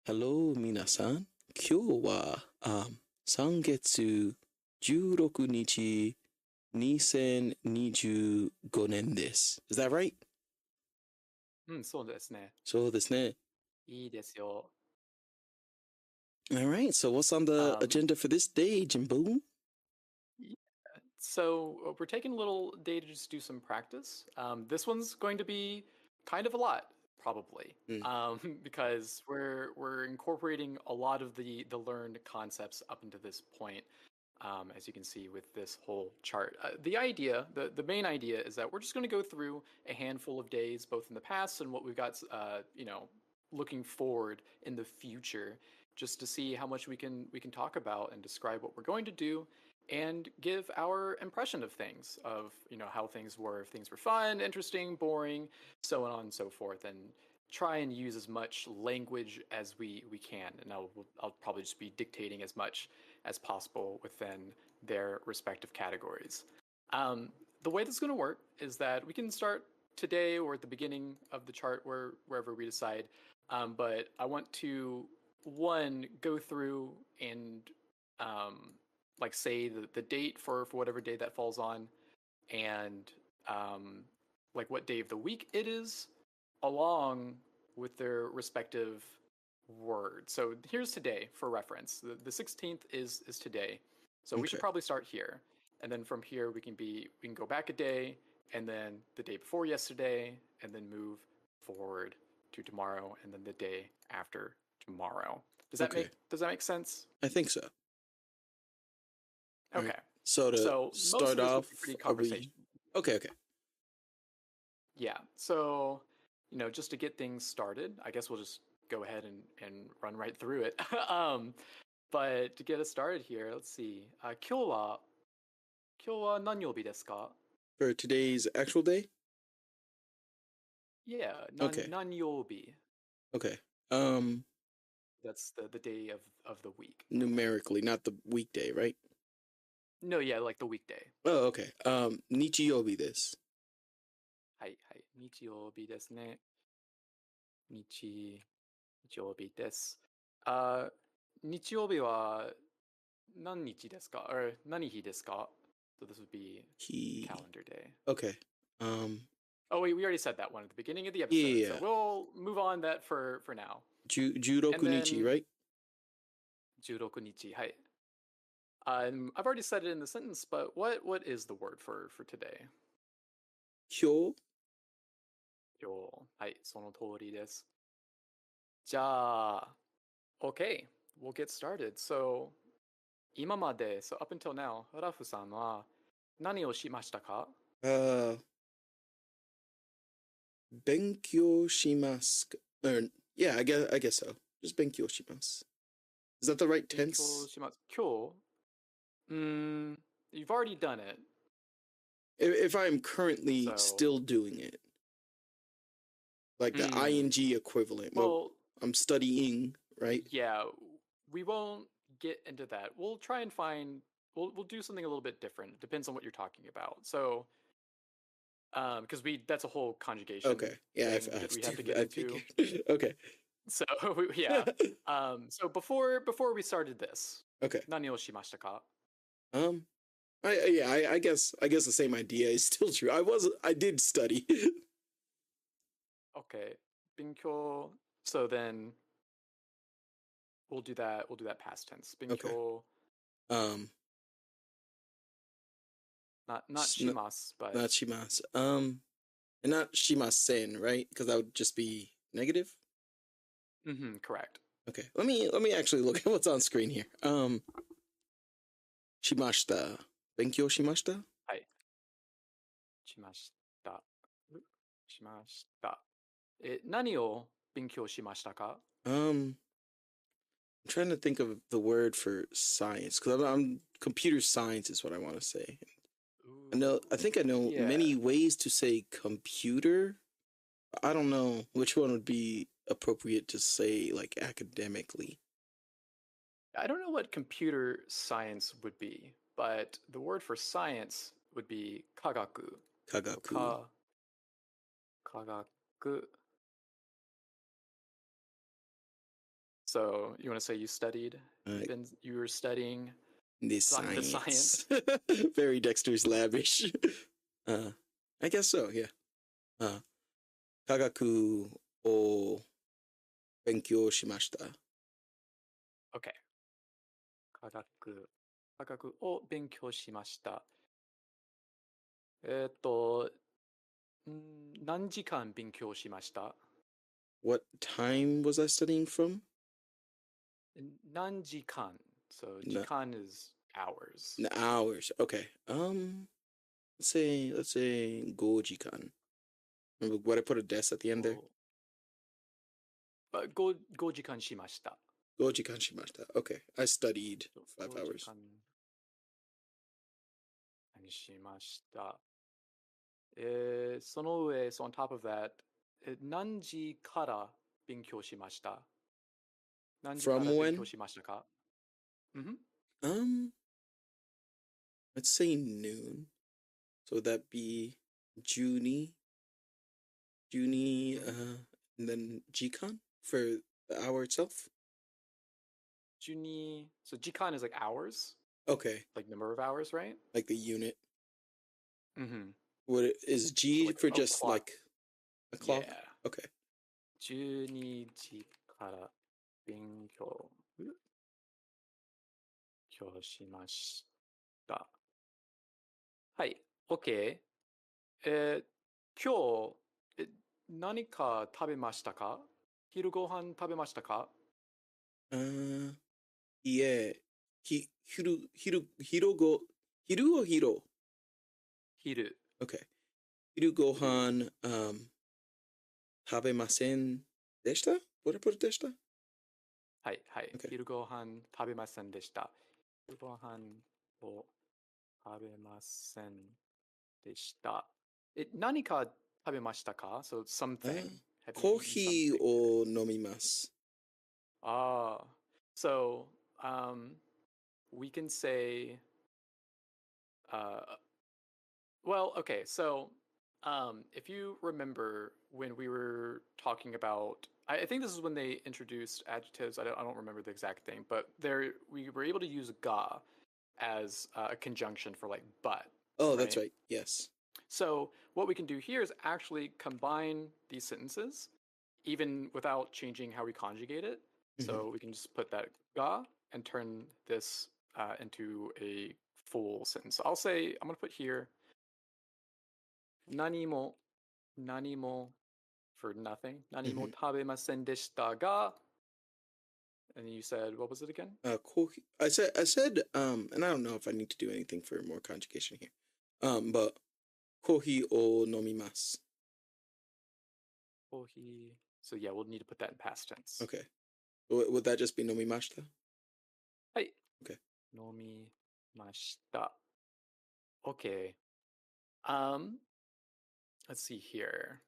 Hello, 皆さん。今日は、3月16日、2025年です。Is that right? うん、そうですね。そうですね。いいですよ。All right, so what's on the Um, agenda for this day, Jimbo? yeah, so we're taking a little day to just do some practice. This one's going to be kind of a lot, probably, Mm, because we're incorporating a lot of the learned concepts up into this point. As you can see with this whole chart, the main idea is that we're just going to go through a handful of days, both in the past and what we've got, looking forward in the future, just to see how much we can talk about and describe what we're going to do, and give our impression of things, of how things were, if things were fun, interesting, boring, so on and so forth, and try and use as much language as we can. And I'll probably just be dictating as much as possible within their respective categories. The way this is going to work is that we can start today or at the beginning of the chart, wherever we decide. But I want to, one, go through and like say the date for whatever day that falls on, and like what day of the week it is, along with their respective word. So here's today for reference. The 16th is today. So we should okay. probably start here. And then from here we can go back a day, and then the day before yesterday, and then move forward to tomorrow, and then the day after tomorrow. Okay. Does that make sense? I think so. All right. Okay. So to So most start of this will off, be pretty are we... conversation. Okay, okay. Yeah. So, just to get things started, I guess we'll just go ahead and run right through it. But to get us started here, let's see. 今日は何曜日ですか? For today's actual day? Yeah, Okay, 何曜日. okay. Um, That's the day of the week. numerically, not the weekday, right? No, yeah, like the weekday. Oh, okay. 日曜日です。はいはい。日曜日ですね。日曜日です。日曜日は何日ですか? Or 何日ですか? So this would be He... calendar day. Okay. Um, Oh wait, we already said that one at the beginning of the yeah, episode, yeah, so yeah. we'll move on that for now. And 16日, then right? 16日, はい. I've already said it in the sentence, but what is the word for today? 今日? 今日、はい、その通りです。じゃあ、okay, we'll get started. So, 今まで, so up until now, ラフさんは何をしましたか?勉強しますか? Or, yeah, I guess so. Just 勉強します. Is that the right tense? 勉強します. 今日? You've already done it. If I'm currently So, still doing it, like the ing equivalent. Well, well, I'm studying, right? yeah, we won't get into that. We'll try and find we'll do something a little bit different. It depends on what you're talking about. So, because we that's a whole conjugation Okay. Yeah, thing that we have to get I into. figured. Okay. So, yeah. So before we started this, Okay. 何をしましたか? Um, I guess the same idea is still true. I did study. Okay. 勉強. So then we'll do that. We'll do that past tense. Okay. 勉強. Um, Not します, but not shimasu. And not shimasen, right? Because that would just be negative. correct. Okay. Let me actually look at what's on screen here. Shimashita. Benkyou shimashita? はい。しました。しました。何を勉強しましたか? I'm trying to think of the word for science because I'm computer science is what I want to say. I know Yeah. many ways to say computer. I don't know which one would be appropriate to say like academically. I don't know what computer science would be, but the word for science would be kagaku. So Kagaku. kagaku. So you want to say you studied? Uh, You were studying the the science. Very Dexter's lavish. Uh, I guess so, yeah. Uh, 科学を勉強しました。Okay. 科学を勉強しました。何時間勉強しました？ What time was I studying from? 何時間 So 時 No, 間 is hours. hours. Okay. Let's say 5時間. Remember what I put a des at the end there? 5時間しました。5時間しました. Okay. I studied 5 5時 hours. 間何しました。その上、so on top of that, 何時から勉強しました？何時から From 勉強 when? しましたか？ Mhm. Let's say noon. So would that be Juni, and then Jikan for the hour itself? So 時間 is like hours, Okay, like number of hours, right? like the unit. Mm-hmm. Is So G like for just clock. like a clock? Yeah. Okay. 12時から勉強しました。はい、OK。今日、何か食べましたか？昼ご飯食べましたか？ Yeah. Hiru or hiro? 昼。Okay. Hiru gohan, tabemasen deshita? What did I put deshita? はい、はい。Okay. 昼ご飯食べませんでした。昼ご飯を食べませんでした。何か食べましたか？ So something. Have you eaten コーヒー something? を飲みます。Ah, so we can say, uh, well, okay, so if you remember when we were talking about, I think this is when they introduced adjectives. I don't remember the exact thing, but there we were able to use ga as a conjunction for like but, Oh, that's right? right. Yes. So what we can do here is actually combine these sentences, even without changing how we conjugate it. So we can just put that ga and turn this into a full sentence. So I'll say, I'm going to put here, 何も for nothing. 何も食べませんでしたが, and then you said, what was it again? Coffee. I said, and I don't know if I need to do anything for more conjugation here. But コーヒーを飲みます. So yeah, we'll need to put that in past tense. Okay. Would that just be 飲みました? はい。 Okay. 飲みました. Okay. Let's see here.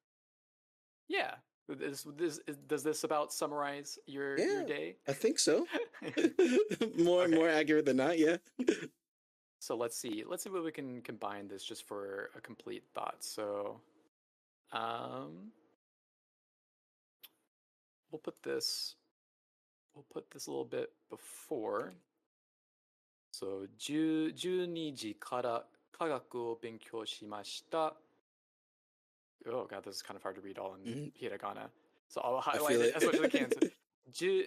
Yeah. Does this about summarize your day? I think so. More accurate than not, yeah. So let's see what we can combine this just for a complete thought. So we'll put this a little bit before. So 12時から科学を勉強しました。Oh god, this is kind of hard to read all in hiragana. So I'll highlight it as much as I can. So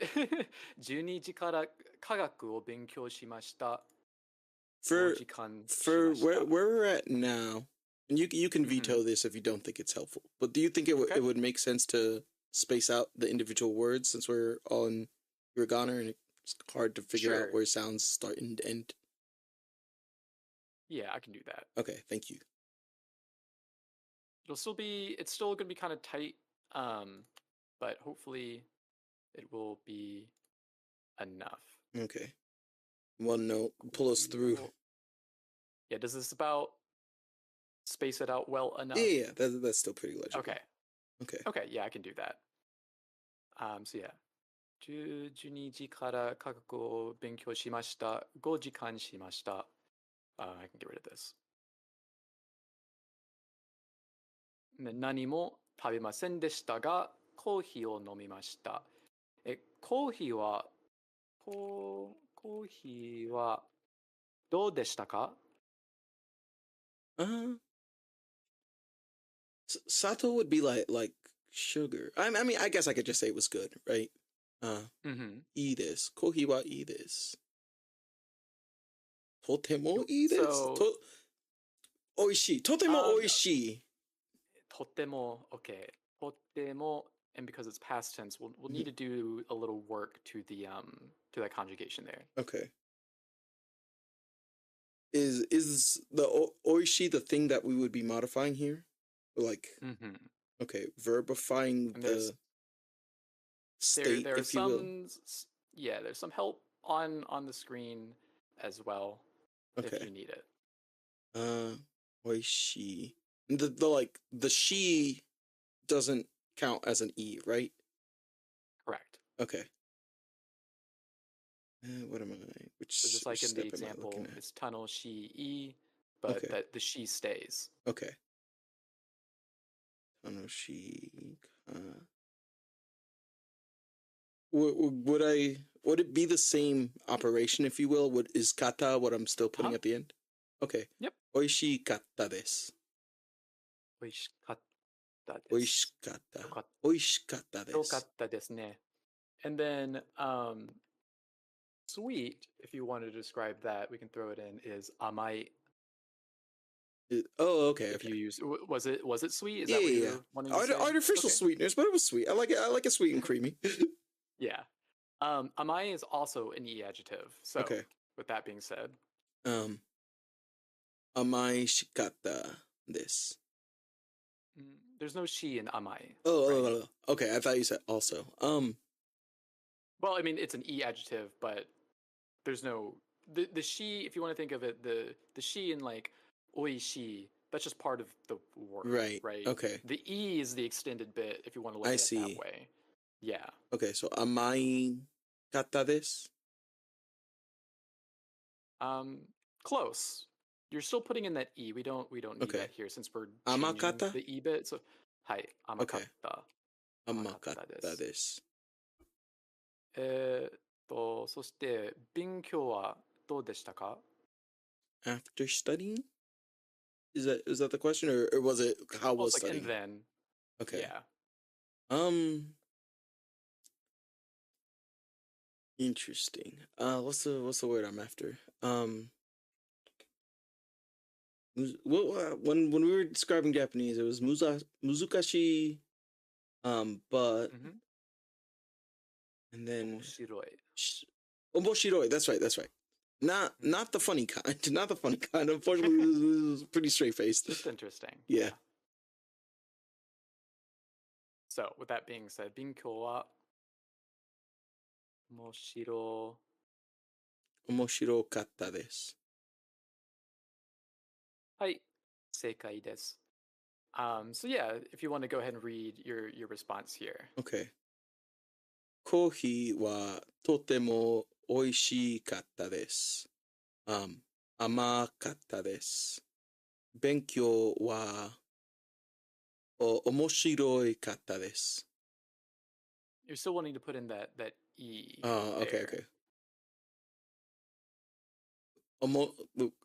12時から科学を勉強しました。For where we're at now, and you can veto this if you don't think it's helpful, but do you think it would make sense to space out the individual words since we're all in hiragana and it's hard to figure out where sounds start and end? Yeah, I can do that. Okay, thank you. It's still going to be kind of tight, but hopefully it will be enough. Okay. One note, pull us through. Yeah, does this about space it out well enough? Yeah, that's still pretty legible. Okay, yeah, I can do that. So yeah. 12時から科学を勉強しました。5時間しました。I can get rid of this. 何も食べませんでしたが、コーヒーを飲みました。ココーヒーは、コーヒーはどうでしたか? Uh, Sato would be like sugar. I mean, I guess I could just say it was good, right? Iいです. Kohi waいです. Totemoいです. So, Oishii. Totemo oishii. Totemo, okay. Totemo, and because it's past tense, we'll need to do a little work to that conjugation there. Okay. Is the oishi the thing that we would be modifying here? Like, okay, verbifying and the state, if you will. Yeah, there's some help on the screen as well, if you need it. Oishi. The she doesn't count as an e, right? Correct. Okay. What am I? So just like in the example, it's tunnel she e, but that the she stays. Okay. Tunnel she. Would it be the same operation, if you will? Is kata what I'm still putting at the end? Okay. Yep. Oishikatta desu. Oishikatta desu. Oishikatta. Oishikatta desu. Yokatta desu ne. And then sweet, if you want to describe that, we can throw it in, is amai. Okay. If you use, was it sweet? Is that what you're wanting to say? Artificial sweeteners, but it was sweet. I like it sweet and creamy. Yeah. Amai is also an e adjective. So with that being said. Amai shikatta desu. There's no she in amai. Oh, okay. I thought you said also. Well, I mean, it's an e adjective, but there's no the she. If you want to think of it, the she in like oishi, that's just part of the word, right? Okay. The e is the extended bit. If you want to look at it that way, yeah. Okay, so amai katta desu. Close. You're still putting in that e. We don't need that here since we're changing the e bit. So, hai amakatta. Amakatta desu. そして勉強はどうでしたか? After studying? Is that the question, or was it how was studying? And then. Okay. Yeah. Interesting. What's the word I'm after? When we were describing Japanese, it was muzukashi, but and then omoshiroi. That's right. Not the funny kind. Not the funny kind. Unfortunately, it was pretty straight faced. Just interesting. Yeah. So with that being said, binkyou wa omoshirokatta desu. はい、正解です. So yeah, if you want to go ahead and read your response here. Okay. コーヒーはとても美味しかったです。甘かったです。勉強は面白かったです。You're still wanting to put in that e. Okay.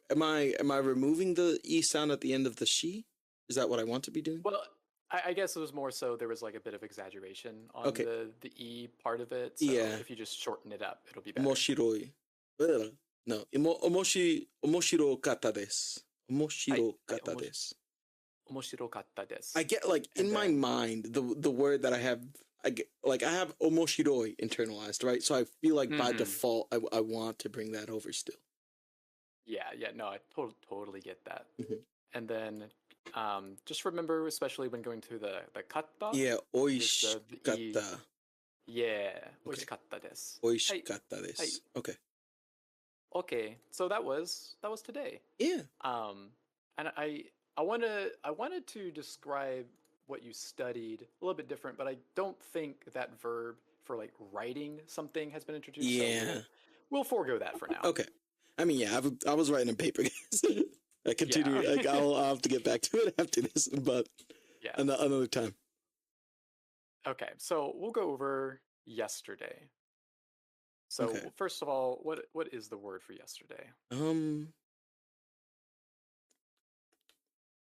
Am I removing the e sound at the end of the she? Is that what I want to be doing? Well, I guess it was more so there was like a bit of exaggeration on the e part of it. So if you just shorten it up, it'll be better. 面白い. No, 面白かったです. 面白かったです. 面白かったです. I get like in my mind the word that I have I have omoshiroi internalized, right? So I feel like by default I want to bring that over still. Yeah, no, I totally get that. And then just remember, especially when going through the katta. Yeah, oishikatta. Yeah, oishikatta desu. Oishikatta desu. Okay. Okay, so that was today. Yeah. And I wanted to describe what you studied a little bit different, but I don't think that verb for like writing something has been introduced. Yeah. So we'll forego that for now. Okay. I mean, yeah, I was writing in paper, guys. I continue. Yeah. Like I'll have to get back to it after this, but another time. Okay, so we'll go over yesterday. So Okay. first of all, what is the word for yesterday?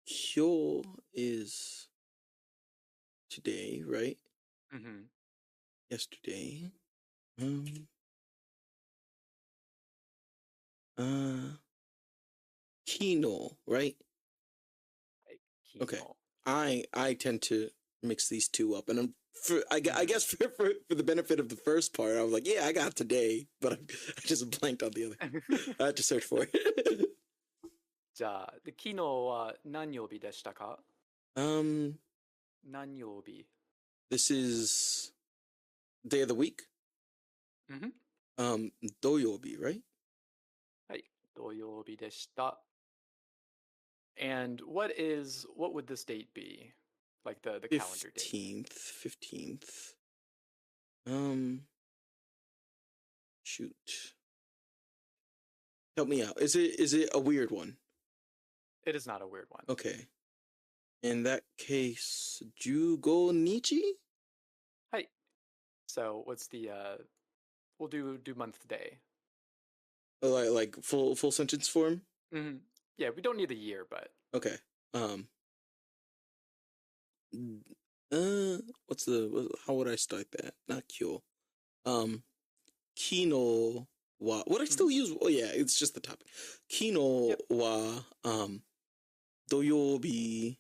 Kyo is today, right? Mm-hmm. Yesterday. Uh, Kino, right? Okay. Kino. I tend to mix these two up, and I Mm-hmm. guess for the benefit of the first part, I was like, yeah, I got today, but I just blanked on the other. I had to search for it. じゃあ、昨日は何曜日でしたか？ um, 何曜日 this is day of the week. Mm-hmm. Doyobi, right? はい、土曜日でした。And what would this date be? Like the calendar date. 15th. Shoot. Help me out. Is it a weird one? It is not a weird one. Okay. In that case, Jugo Nichi? Hi. So what's the we'll do month day. Like full sentence form? Mm-hmm. Yeah, we don't need the year, but Okay. How would I start that? Not kyo. Kino wa. Would I still use? Oh yeah, it's just the topic. Kino wa doyobi.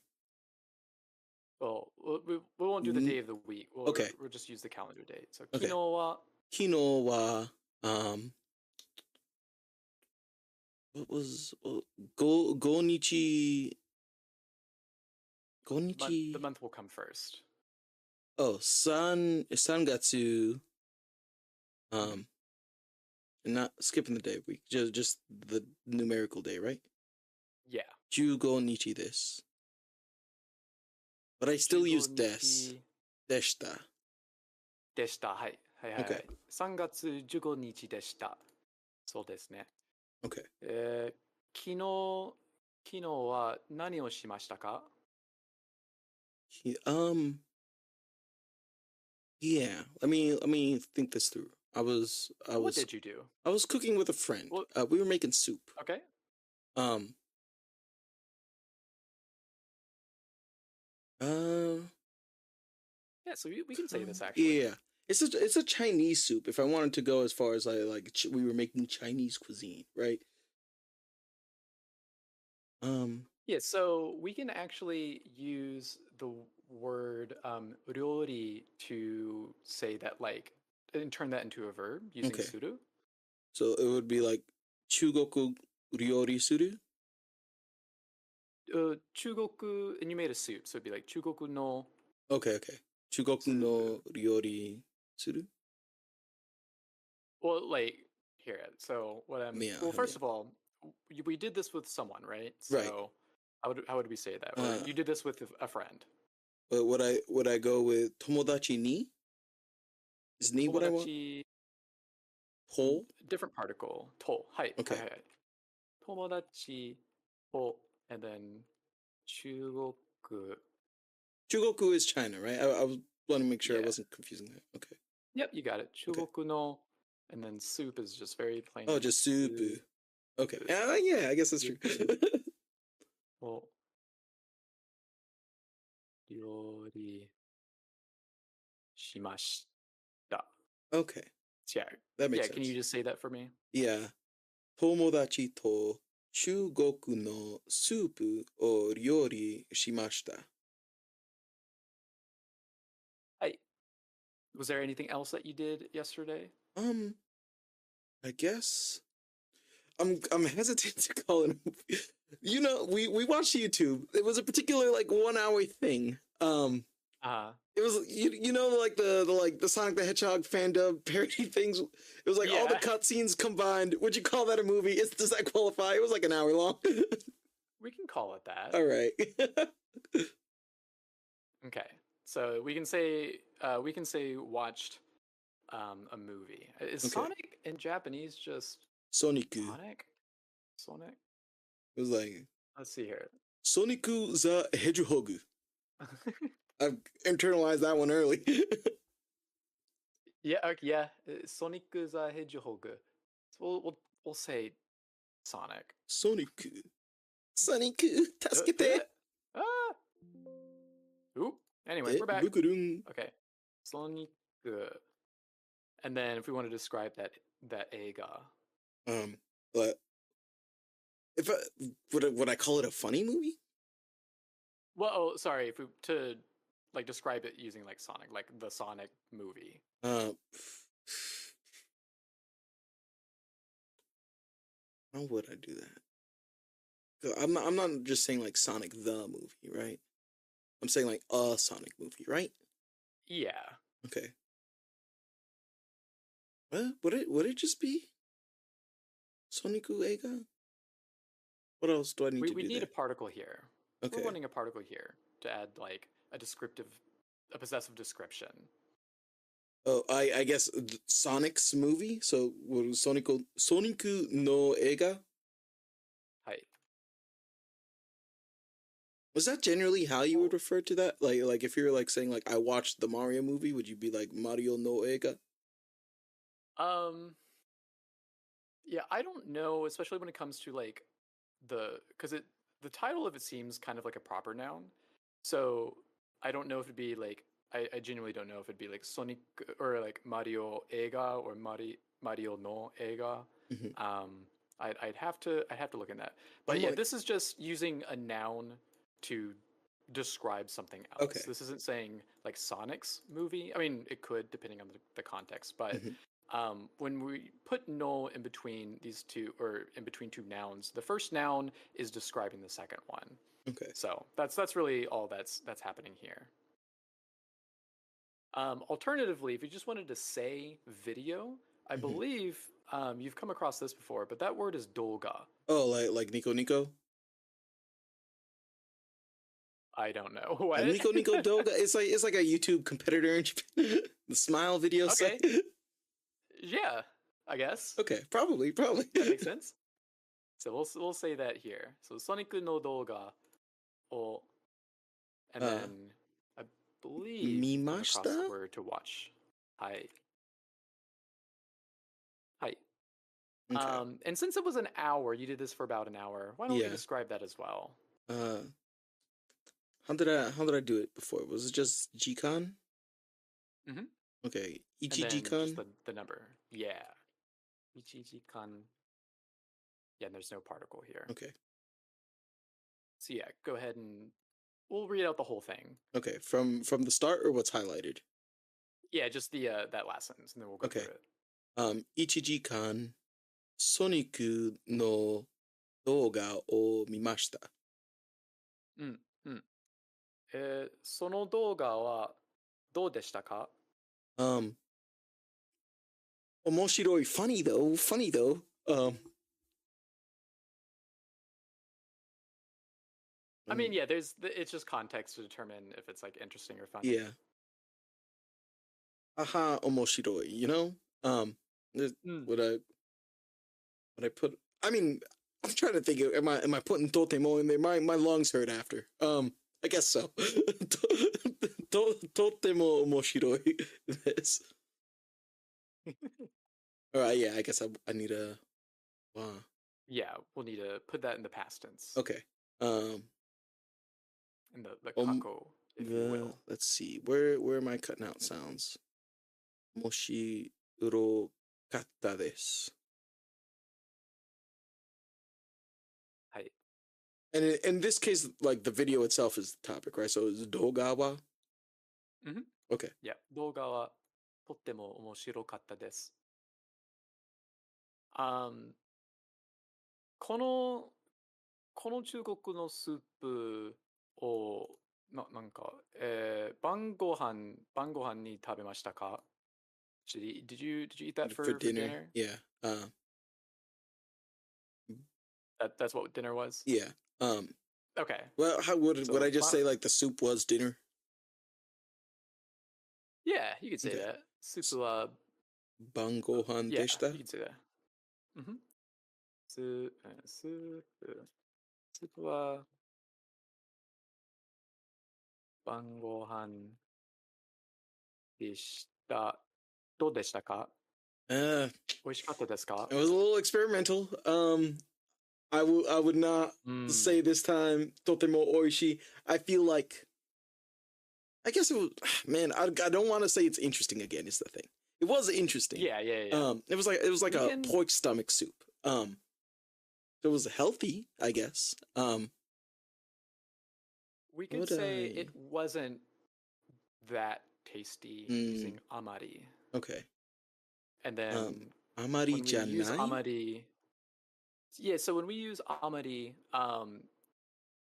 well, we won't do the day of the week. We'll just use the calendar date. So kino wa. Kino wa what was Gonichi? The month will come first. Oh, Sangatsu. Not skipping the day of week, just the numerical day, right? Yeah. Jugo Nichi this. But I still use des. Deshita. でした。はい。はいはい、はい。Okay. 3月15日でした。そうですね。Okay. 昨日は何をしましたか？ Yeah. Let me think this through. What did you do? I was cooking with a friend. We were making soup. Okay. Yeah, so we can say this actually. Yeah. It's a Chinese soup. If I wanted to go as far as we were making Chinese cuisine, right? Yeah, so we can actually use the word ryori to say that, like, and turn that into a verb using suru. So it would be like Chugoku ryori suru? Chugoku, and you made a soup, so it'd be like Chugoku no. Okay. Chugoku no ryori suru? Well, like, here, so what I'm... Well, first of all, we did this with someone, right? So right. How would we say that? Or you did this with a friend. But would I go with tomodachi ni? Is ni what I want? To? Different particle. To. Hi. Okay. Hi. Tomodachi to, and then Chugoku. Chugoku is China, right? I was wanting to make sure I wasn't confusing that. Okay. Yep, you got it. Chugoku no, and then soup is just very plain. Oh, just soup. Okay. Yeah, I guess that's true. Well, ryori shimashita. Okay. Yeah. That makes sense. Can you just say that for me? Yeah. Tomodachi to Chugoku no soup o ryori shimashita. Was there anything else that you did yesterday? I guess I'm hesitant to call it a movie. You know, we watched YouTube. It was a particular 1 hour thing. It was you know like the Sonic the Hedgehog fan dub parody things. It was all the cutscenes combined. Would you call that a movie? Does that qualify? It was an hour long. We can call it that. All right. Okay, so we can say watched a movie. Is Sonic in Japanese just Soniku? Sonic. It was let's see here. Soniku the Hedgehog. I've internalized that one early. Yeah, yeah. Sonic the Hedgehog. So we'll say Sonic. Sonic. Sonic, 助けて Ah. Oop. Anyway, we're back. ブクルン Okay. Sonic. And then if we want to describe that eiga. But if I, would I call it a funny movie? Well, oh, sorry. If we to like describe it using like Sonic, like the Sonic movie. How would I do that? I'm not just saying like Sonic the movie, right? I'm saying like a Sonic movie, right? Yeah. Okay. Well, would it just be Sonic Eiga? What else do I need to do? We need there? a particle here. Okay. We're wanting a particle here to add like a possessive description. Oh, I guess Sonic's movie. So Sonic no Eiga. Hi. Was that generally how you would refer to that? Like if you're like saying like I watched the Mario movie, would you be like Mario no Eiga? Yeah, I don't know, especially when it comes to like the title of it seems kind of like a proper noun. So I don't know if it'd be like I genuinely don't know if it'd be like Sonic or like Mario Eiga or Mario no Eiga. Mm-hmm. I'd have to look in that. But yeah, this is just using a noun to describe something else. Okay. This isn't saying like Sonic's movie. I mean, it could depending on the context, but when we put no in between these two or in between two nouns, the first noun is describing the second one. Okay. So that's really all that's happening here. Alternatively, if you just wanted to say video, I believe you've come across this before, but that word is dolga. Oh, like Nico Nico? I don't know. What? Nico Nico Doga. It's like a YouTube competitor in Japan. The smile video Okay. site. Yeah, I guess. Okay, probably. That makes sense. So we'll say that here. So Sonic no dolga, and then I believe you come across the word to watch. Hi. Okay. And since it was an hour, you did this for about an hour. Why don't we describe that as well? How did I do it before? Was it just Jikan? Mm-hmm. Okay, Ichijikan. Just the number. Yeah. Ichijikan. Yeah, and there's no particle here. Okay. So yeah, go ahead and we'll read out the whole thing. Okay, from the start or what's highlighted? Yeah, just the that last sentence, and then we'll go through it. 1時間ソニックの動画を見ました。その動画はどうでしたか？ 面白い funny though. I mean, yeah, it's just context to determine if it's like interesting or funny. Yeah. Aha, 面白い, you know? Would I put? I mean, I'm trying to think. Am I putting totemo in there? My lungs hurt after. I guess so. Totemo omoshiroi. This. All right. Yeah. I guess I need a. Yeah, we'll need to put that in the past tense. Okay. In the kako, if you will. Let's see. Where am I cutting out sounds? Moshiro katta desu. And in this case, like the video itself is the topic, right? So it's dogawa. Okay. Yeah, 動画はとっても面白かったです。この中国のスープをなんか、晩ご飯に食べましたか？ Did you eat that for dinner? Yeah. That's what dinner was? Yeah. Okay. Well, how would I just say like the soup was dinner? Yeah, you could say that. Soup wa Bangohan deshita? Yeah, you could say that. Soup wa bangohan deshita. どうでしたか? Uh, 美味しかったですか? it was a little experimental. I would not say this time とても美味しい. I feel like, I guess it was, man, I don't want to say it's interesting again, is the thing. It was interesting. Yeah. It was like a pork stomach soup. It was healthy, I guess. We can say it wasn't that tasty using amari. Okay. And then amari when we use janai? amari, yeah, so when we use amari,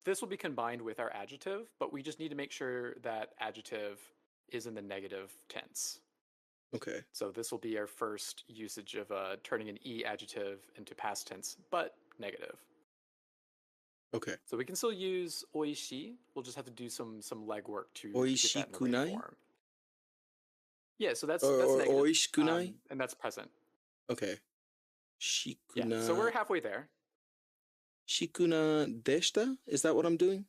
this will be combined with our adjective, but we just need to make sure that adjective is in the negative tense. Okay. So this will be our first usage of turning an e adjective into past tense, but negative. Okay. So we can still use oishi. We'll just have to do some legwork to oishi get that in the right form. Yeah, so that's or negative. Oishikunai? And that's present. Okay. Shikuna. Yeah, so we're halfway there. Shikuna deshita? Is that what I'm doing?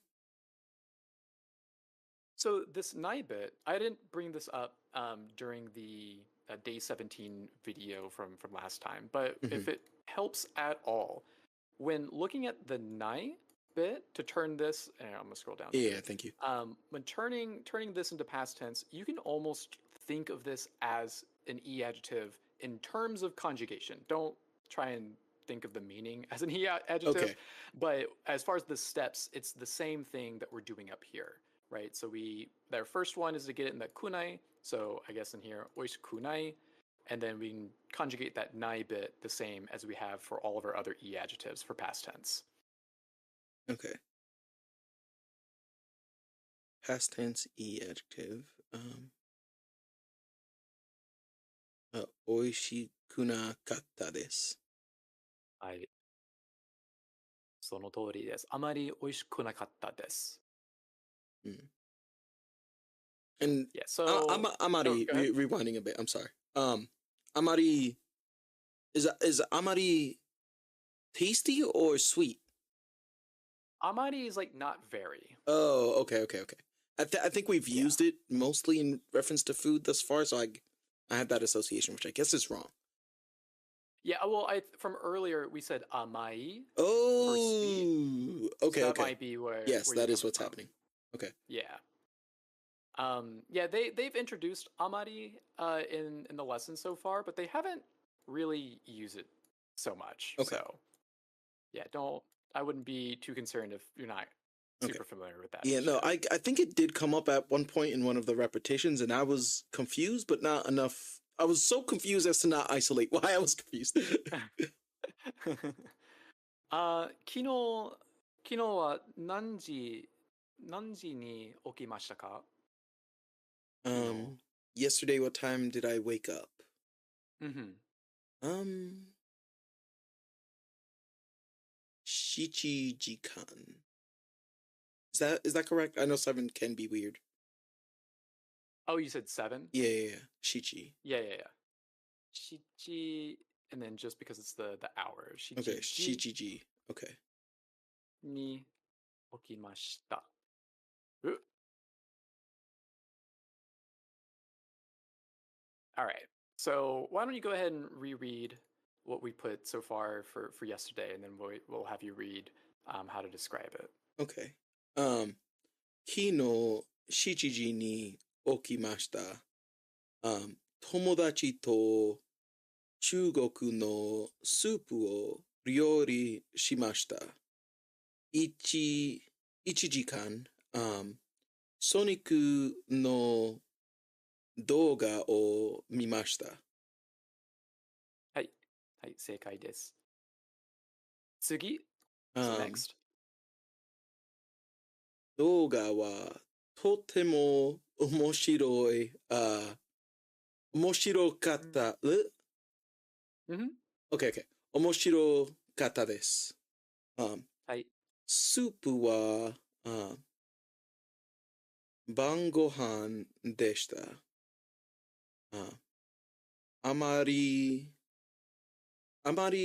So this nai bit, I didn't bring this up during the day 17 video from last time, but if it helps at all, when looking at the nai bit to turn this, and I'm gonna scroll down. Yeah, thank you. When turning this into past tense, you can almost think of this as an e adjective in terms of conjugation. Don't try and think of the meaning as an e adjective. Okay. But as far as the steps, it's the same thing that we're doing up here, right? So their first one is to get it in the kunai. So I guess in here, oishi kunai. And then we can conjugate that nai bit the same as we have for all of our other e adjectives for past tense. Okay. Past tense e adjective. 美味しくなかったです。はい。その通りです。あまり美味しくなかったです。And yeah, so amari, rewinding a bit, I'm sorry. Amari, is amari tasty or sweet? Amari is like not very. Oh, okay. I think we've used it mostly in reference to food thus far, so I had that association, which I guess is wrong. Yeah, well, from earlier we said amai. Oh, for sweet. Okay, so that okay. might be where. Yes, where that is what's happening. Okay. Yeah. Yeah, they've introduced amari in the lesson so far, but they haven't really used it so much. Okay. So yeah, I wouldn't be too concerned if you're not super familiar with that. Yeah, no, I think it did come up at one point in one of the repetitions, and I was confused, but not enough. I was so confused as to not isolate why I was confused. 昨日は何時に起きましたか? Yesterday, what time did I wake up? 7時間. Is that correct? I know 7 can be weird. Oh, you said 7? Yeah. Shichi. Yeah. Shichi, and then just because it's the hour. Shichi. Okay, shichiji. Okay. に起きました. All right. So why don't you go ahead and reread what we put so far for yesterday, and then we'll have you read how to describe it. Okay. 昨日7時に起きました。友達と中国のスープを料理しました。1時間、ソニックの動画を見ました。はい、正解です。次、next. 動画はとても面白かった。Okay. 面白かったです。はい。スープは晩ご飯でした。あまり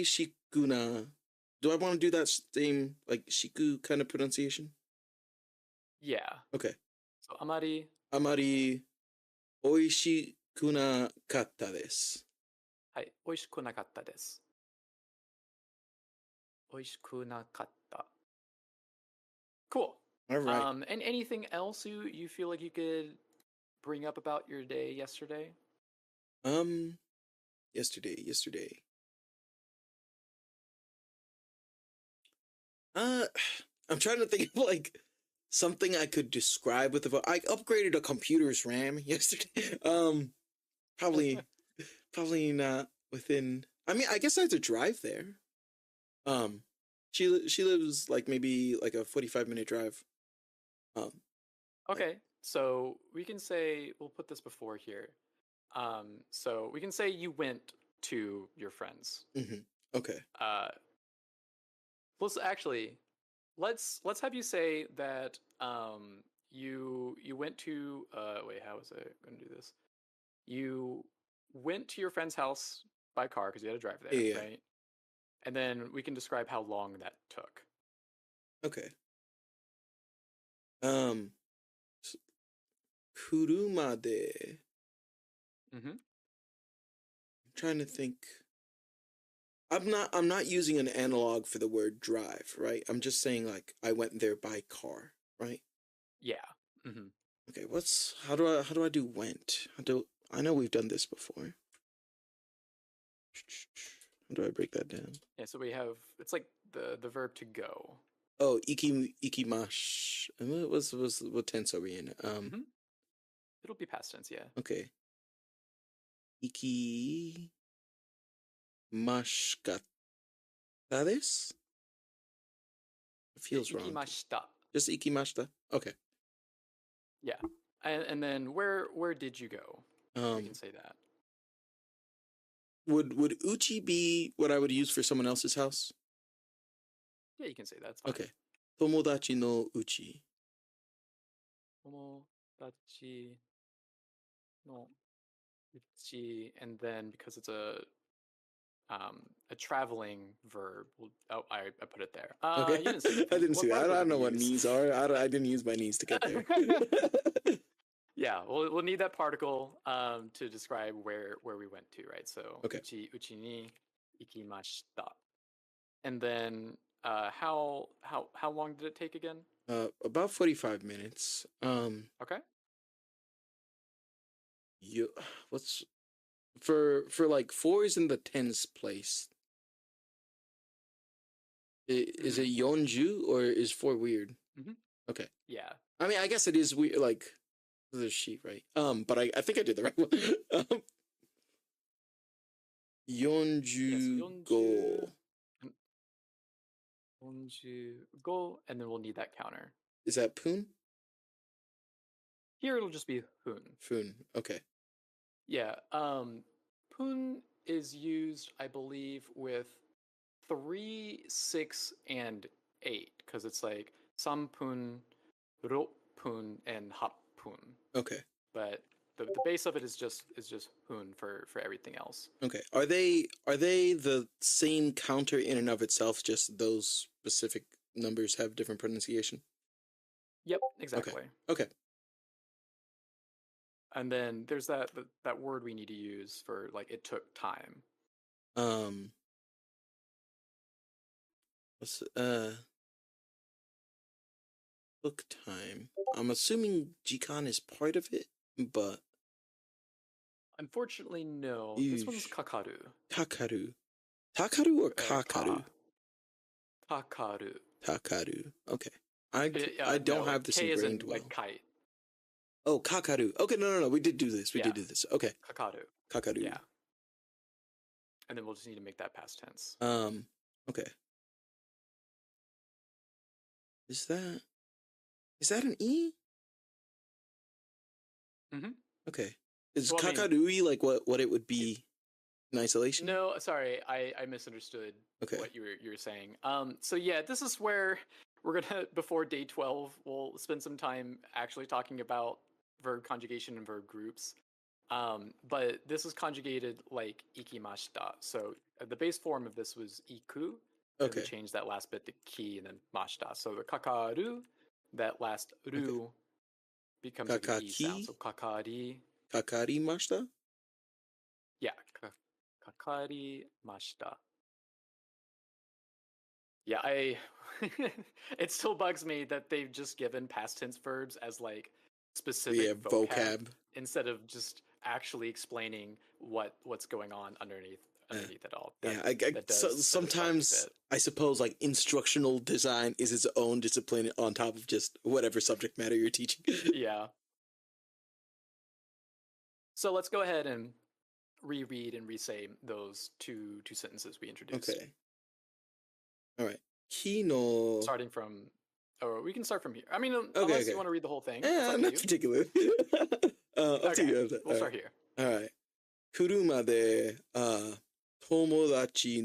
しくな。Do I want to do that same, like, shiku kind of pronunciation? Yeah. Okay. So, あまりおいしくなかったです。はい。美味しくなかったです。美味しくなかった。Cool. All right. And anything else you feel like you could bring up about your day yesterday? Yesterday. I'm trying to think of like something I could describe with the. I upgraded a computer's RAM yesterday. Probably not within. I mean, I guess I had to drive there. She lives like maybe like a 45-minute drive. Okay, so we can say we'll put this before here. So we can say you went to your friends. Mm-hmm. Okay. Let's have you say that you went to wait, how was I going to do this? You went to your friend's house by car because you had to drive there, Yeah. right? And then we can describe how long that took. Okay. 車で Mm-hmm. I'm trying to think. I'm not using an analog for the word drive, right? I'm just saying like I went there by car, right? Yeah. Mm-hmm. Okay, how do I do went? I know we've done this before. How do I break that down? Yeah, so we have it's like the verb to go. Oh, ikimash. What tense are we in? Mm-hmm. It'll be past tense, yeah. Okay. Ikimashikatta desu? It feels wrong. Ikimashita. Just ikimashita? Okay. Yeah. And then where did you go? We can say that. Would uchi be what I would use for someone else's house? Yeah, you can say that. It's fine. Okay. Tomodachi no uchi. Tomodachi no uchi, and then because it's a traveling verb. I put it there. Okay. You didn't see I didn't what see that. I don't know what use? knees are. I didn't use my knees to get there. Yeah, we'll need that particle to describe where we went to, right? So okay. Uchi ni ikimashita. And then how long did it take again? About 45 minutes. Okay. What's for like 4 is in the tens place. Is it yonju or is 4 weird? Mm-hmm. Okay. Yeah. I mean, I guess it is weird. Like the sheet, right? But I think I did the right one. Yonju go. Yonju go, and then we'll need that counter. Is that poon? Here it'll just be hoon. Foon. Okay. Yeah. Poon is used, I believe, with 3, 6, and 8 because it's like some poon, ro poon, and hap poon. Okay. But the base of it is just hoon for everything else. Okay. Are they the same counter in and of itself? Just those specific numbers have different pronunciation. Yep. Exactly. Okay. And then there's that word we need to use for like it took time. Took time. I'm assuming Jikan is part of it, but unfortunately no. This one's kakaru. Takaru or kakaru? Takaru. Okay. I don't have this ingrained well. Like kite. Oh, kakaru. Okay, no. We did do this. We did do this. Okay. Kakaru. Yeah. And then we'll just need to make that past tense. Okay. Is that an E? Mm-hmm. Okay. Is kakarui like what it would be in isolation? No, sorry, I misunderstood what you were saying. So yeah, this is where we're gonna before day 12, we'll spend some time actually talking about verb conjugation and verb groups. But this is conjugated like ikimashita. So the base form of this was iku. Okay. We changed that last bit to ki and then mashita. So the kakaru, that last ru becomes like an e sound. So kakari. Kakari mashita? Kakarimashita. Yeah, it still bugs me that they've just given past tense verbs as like specific vocab instead of just actually explaining what's going on underneath it all. Sometimes I suppose like instructional design is its own discipline on top of just whatever subject matter you're teaching. Yeah. So let's go ahead and reread and re-say those two sentences we introduced. Okay. All right. Kino. Starting from, or we can start from here. I mean, unless you want to read the whole thing. Not particular. Okay, we'll start here. All right. 車で、友達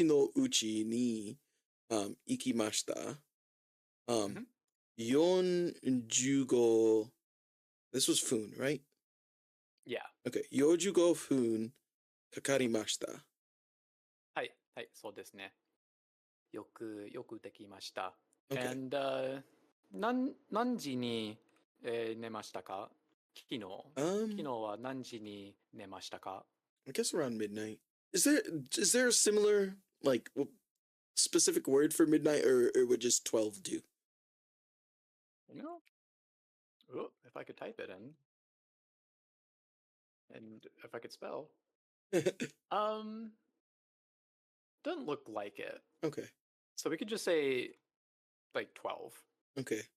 の家に、行きました。45. This was Fun, right? Yeah. Okay. 45分かかりました。はい、そうですね。よくできました。Okay. And 何時に、寝ましたか？昨日は何時に寝ましたか? I guess around midnight. Is there a similar like specific word for midnight, or would just 12 do? If I could type it in, and if I could spell, doesn't look like it. Okay. So we could just say like 12. Okay.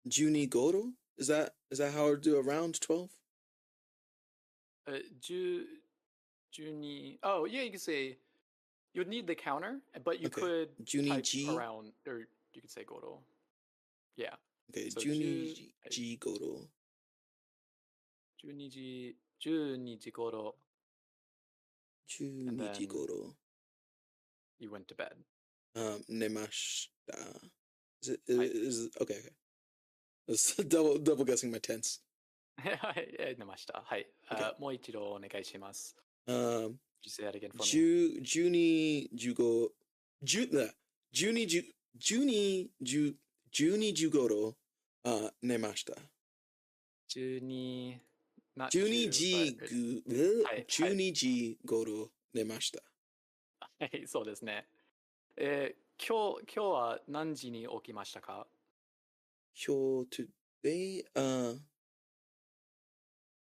Juni Goro? Is that how I would do around 12? Juni. Oh yeah, you could say you would need the counter, but you could Juni type G around, or you could say Goro. Yeah. Okay, so Juni G Goro. Juni G Goro. Juni G Goro. You went to bed. Nemashita. Is it okay. It's double guessing my tense. 寝ました。はい。もう一度お願いします。12 15寝ました。12時頃寝ました。はい、そうですね。今日は何時に起きましたか? Today,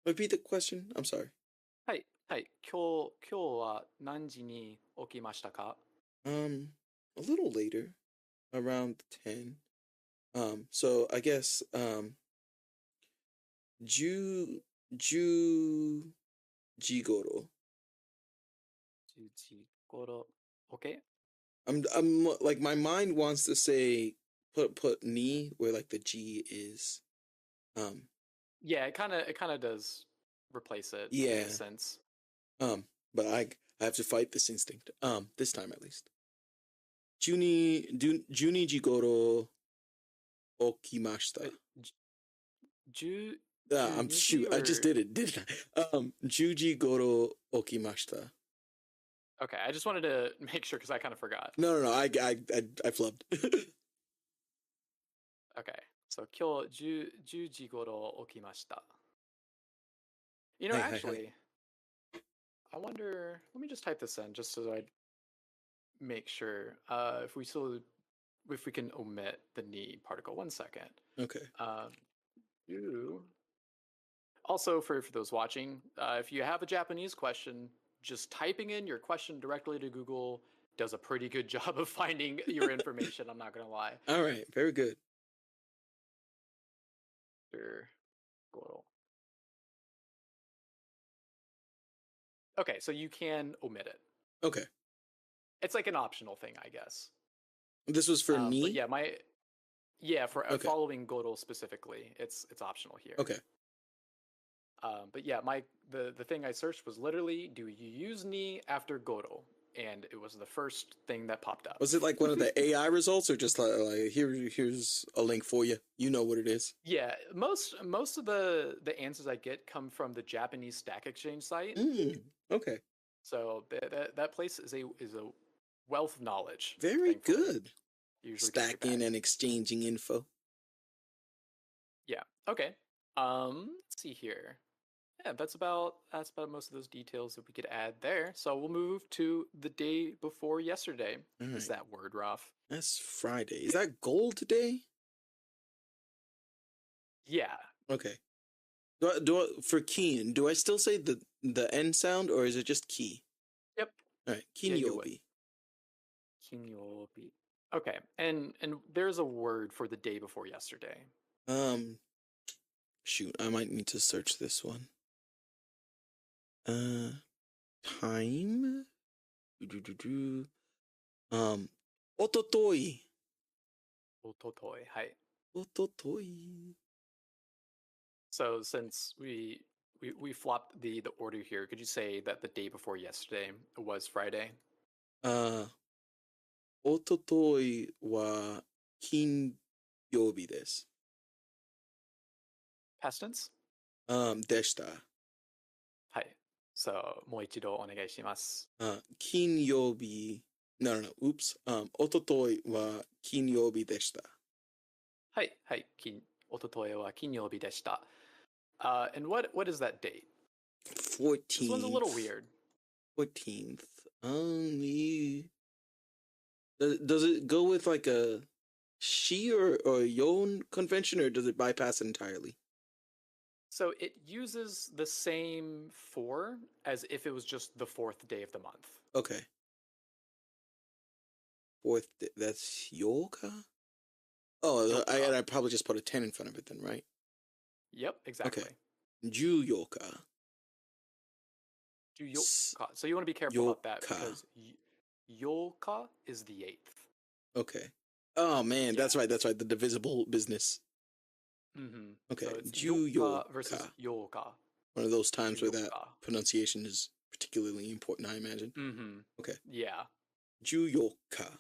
repeat the question. I'm sorry. はい。今日は何時に起きましたか? A little later, around 10. So I guess 10時頃. 10時頃. Okay. I'm like, my mind wants to say put ni where like the G is. Yeah, it kind of does replace it. Yeah. In a sense. But I have to fight this instinct. This time at least. 12時頃起きました。I'm shoot. I just did it, didn't I? 10時頃起きました。Okay, I just wanted to make sure because I kind of forgot. No. I flubbed. Okay, so 今日10時頃起きました. You know, actually, I wonder. Let me just type this in just so I make sure. If we can omit the ni particle. 1 second. Okay. Also, for those watching, if you have a Japanese question, just typing in your question directly to Google does a pretty good job of finding your information. I'm not gonna lie. All right, very good. Sure. Okay, so you can omit it. Okay. It's like an optional thing, I guess. This was for me? For following Godel specifically, it's optional here. Okay. But yeah, the thing I searched was literally, do you use ni after Godel? And it was the first thing that popped up. Was it like one of the AI results, or just like here's a link for you? You know what it is. Yeah, most of the answers I get come from the Japanese Stack Exchange site. Okay. So that place is a wealth of knowledge. Very good. Usually stacking and exchanging info. Yeah. Okay. Let's see here. yeah, that's about most of those details that we could add there. So we'll move to the day before yesterday. All Is right. that word, Ralph? That's Friday. Is that gold day? Yeah. Okay. For Keen, do I still say the N sound or is it just Ki? Yep. All right. Yeah, you would. Kinyobi. Kinyobi. Okay. And there's a word for the day before yesterday. Um, shoot, I might need to search this one. Time. Ototoi. Ototoi. Hi. Ototoi. So since we flopped the order here, could you say that the day before yesterday was Friday? おとといは金曜日です。Past tense? でした。はい。So もう一度お願いします。金曜日、no, oops. おとといは金曜日でした。はい、はい。おとといは金曜日でした。And what is that date? 14th. This one's a little weird. 14th. Does it go with like a she or yon convention, or does it bypass it entirely? So it uses the same four as if it was just the fourth day of the month. Okay. Fourth, that's yoga? Oh, I probably just put a 10 in front of it then, right? Yep, exactly. Okay. Juyoka. Juyoka. So you want to be careful about that because yoka is the 8th. Okay. Oh man, yeah. That's right. The divisible business. Mm-hmm. Okay. So it's Juyoka versus yoka. One of those times where that pronunciation is particularly important, I imagine. Mm-hmm. Okay. Yeah. Juyoka.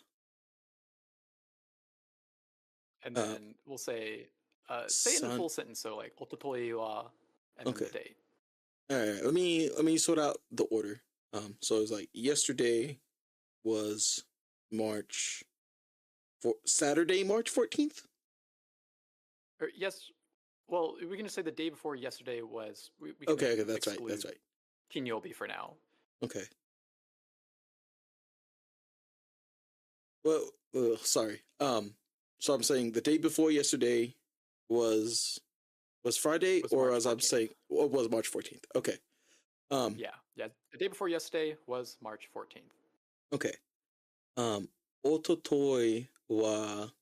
And then we'll say it in a full sentence. So like ototoi wa, and then the date. All right. Let me sort out the order. So it was like yesterday was Saturday, March 14th? Or yes. Well, we're going to say the day before yesterday was... We okay, that's right. Kinyobi for now. Okay. Well, sorry. So I'm saying the day before yesterday was Friday, or as I'm saying, was March 14th. Okay. Yeah. The day before yesterday was March 14th. Okay. Ototoi wa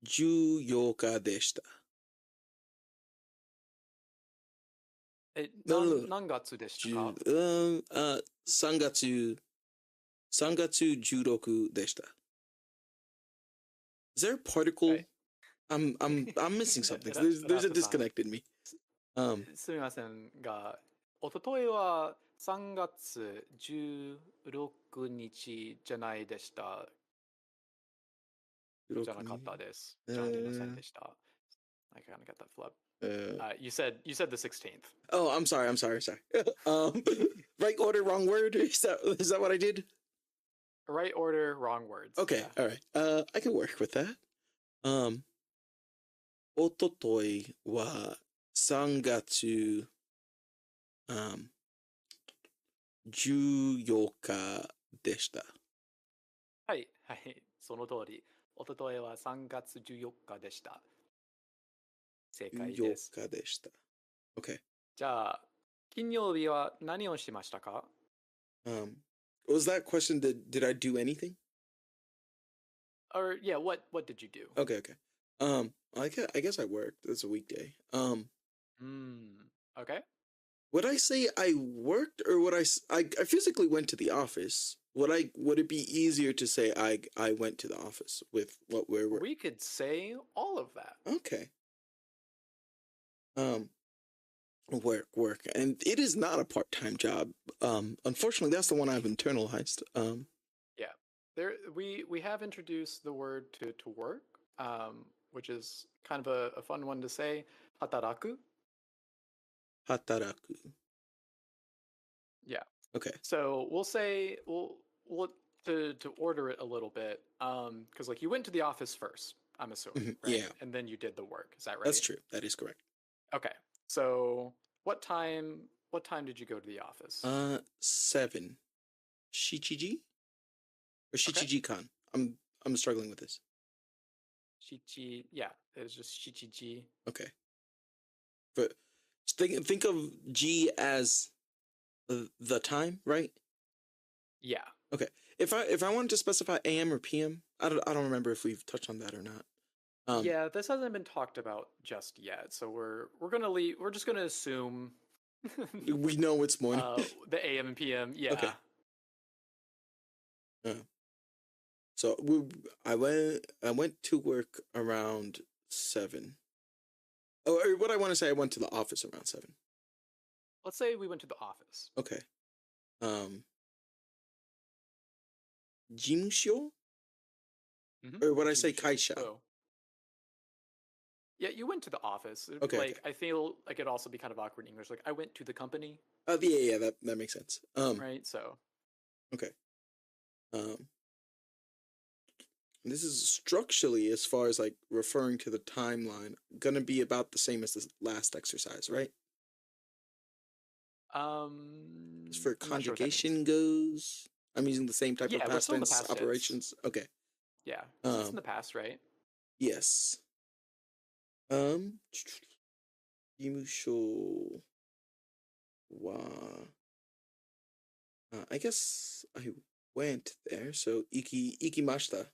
14日でした。何月でしたか？3月16でした Is there a particle? Right. I'm missing something. There's a disconnect in me. すみませんが、おとといは3月16日じゃないでした。じゃなかったです。じゃありませんでした。I kind of got that flub. You said the 16th. Oh, I'm sorry. Right order, wrong word. Is that what I did? Right order, wrong words. Okay, yeah. All right. I can work with that. おとといは3月14日でした。はい、その通り。おとといは3月14日でした。正解です。14日でした。Okay. じゃあ、金曜日は何をしましたかWas that question did I do anything? Or yeah, what did you do? Okay. I guess I worked. It's a weekday. Okay. Would I say I worked, or would I physically went to the office? Would it be easier to say I went to the office with what we're working? We could say all of that. Okay. Work, and it is not a part-time job. Unfortunately, that's the one I've internalized. Yeah, we have introduced the word to work, which is kind of a fun one to say. Hataraku. Yeah. Okay. So we'll say we'll to order it a little bit, because like you went to the office first, I'm assuming, right? Yeah. And then you did the work. Is that right? That's true. That is correct. Okay. So What time? What time did you go to the office? 7. Shichiji or Okay. Shichiji-kan? I'm struggling with this. Shichi. Yeah, it was just Shichiji. Okay. But think of G as the time, right? Yeah. Okay. If I wanted to specify AM or PM, I don't remember if we've touched on that or not. Yeah, this hasn't been talked about just yet, so we're gonna leave. We're just gonna assume we know it's morning. the AM and PM. Yeah. Okay. So I went to work around 7. Oh, or what I want to say, I went to the office around 7. Let's say we went to the office. Okay. Jimusho? Or what I say, kaisha? Oh. Yeah, you went to the office. Okay. Like, I feel like it'd also be kind of awkward in English. Like, I went to the company. Yeah, that makes sense. Right, so. Okay. This is structurally, as far as like referring to the timeline, gonna be about the same as the last exercise, right? As for conjugation goes, I'm using the same type of past tense operations. Okay. Yeah, it's in the past, right? Yes. Yimusho wa. I guess I went there. So ikimashita.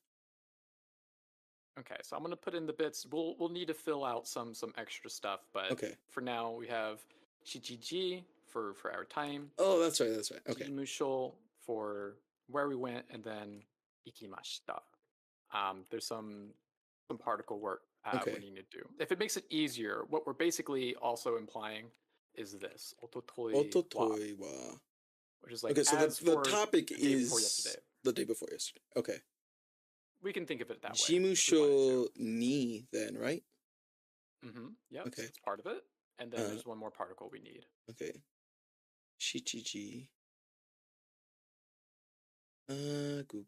Okay, so I'm gonna put in the bits. We'll need to fill out some extra stuff, but okay. For now we have shichiji for our time. Oh, that's right. Okay. Jimusho for where we went, and then ikimashita. There's some particle work we need to do. If it makes it easier, what we're basically also implying is this ototoi wa, which is like okay. So the topic is the day before yesterday. Okay. We can think of it that way. Jimusho ni then, right? Yeah. Okay. So it's part of it, and then there's one more particle we need. Okay. Shichiji. Goo.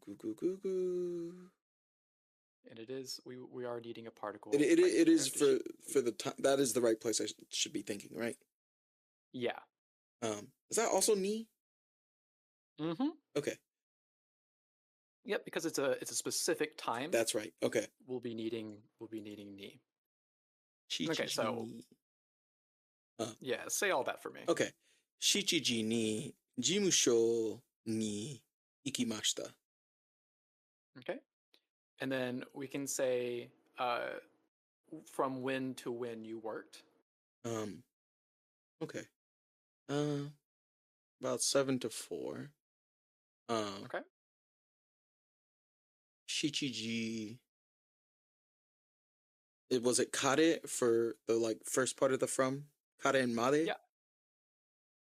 And it is we are needing a particle. It is for the time. That is the right place I should be thinking, right? Yeah. Is that also ni? Okay. Yep, because it's a specific time. That's right. Okay. We'll be needing ni. Okay, so yeah, say all that for me. Okay. Shichiji ni jimusho ni ikimashita. Okay. And then we can say from when to when you worked. Okay. About 7 to 4. Okay. Shichiji. Was it kare for the like first part of the from? Kare and made? Yeah.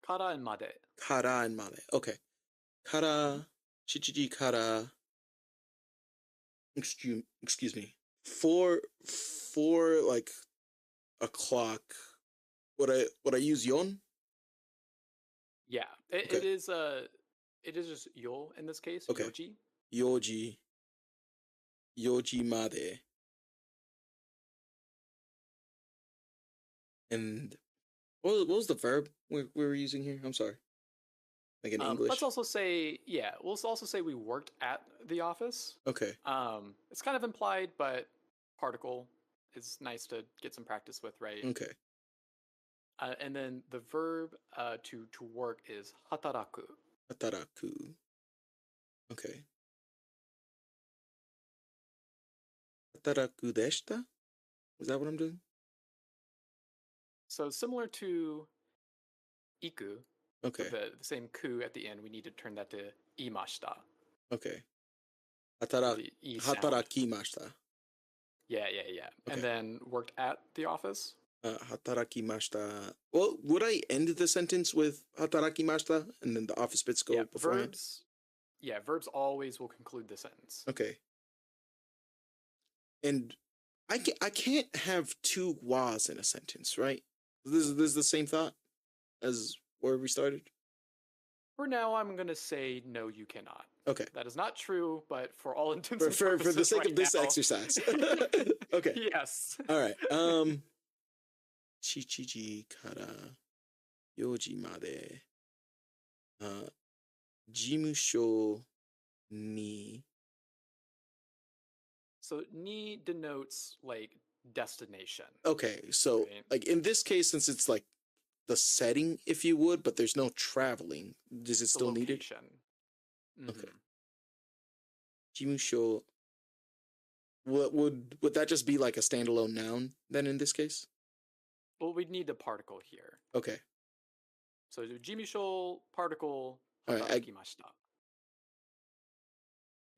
Kara and made. Kara and made. Okay. Kara, shichiji kara. Excuse me. 4 like o'clock. Would I use yon? Yeah. It is just yo in this case. Okay. Yoji made. And what was the verb we were using here? I'm sorry. Like in English. Let's also say we'll also say we worked at the office. Okay. It's kind of implied, but particle is nice to get some practice with, right? Okay. And then the verb to work is hataraku. Hataraku. Okay. Hataraku deshita? Is that what I'm doing? So similar to iku. Okay. The same ku at the end, we need to turn that to imashita. Okay. Hatarakimashita. Yeah. Okay. And then worked at the office? Hatarakimashita. Well, would I end the sentence with hatarakimashita and then the office bits go beforehand? Verbs always will conclude the sentence. Okay. And I can't have 2 was in a sentence, right? This is the same thought as where we started? For now, I'm going to say no, you cannot. Okay. That is not true, but for all intents and purposes, for the sake of this exercise. Okay. Yes. All right. Shichiji kara 4時まで、事務所に So ni denotes like destination. Okay, so right? like in this case, since it's like the setting, if you would, but there's no traveling, does it The still need it? location. Okay. 事務所 what would that just be like a standalone noun then in this case? Well, we'd need the particle here. Okay. So jimisho particle All right, hatarakimashita.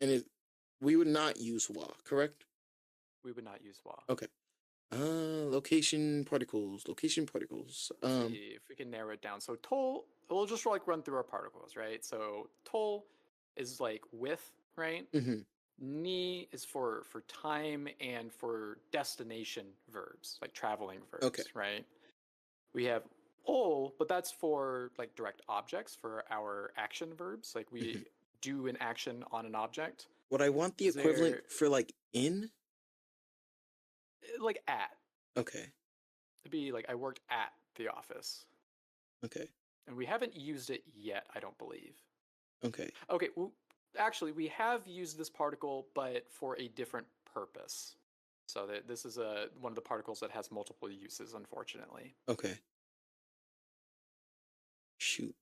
And we would not use wa, correct? We would not use wa. Okay. Location particles. Let's see if we can narrow it down. So toll, we'll just like run through our particles, right? So toll is like with, right? Mm-hmm. Ni is for time and for destination verbs, like traveling verbs, Okay. right? We have o, but that's for like direct objects, for our action verbs. Like we do an action on an object. Would I want the equivalent for like in? Like at. Okay. It'd be like I worked at the office. Okay. And we haven't used it yet, I don't believe. Okay. Okay, well, actually, we have used this particle, but for a different purpose. So that this is one of the particles that has multiple uses, unfortunately. Okay. Shoot.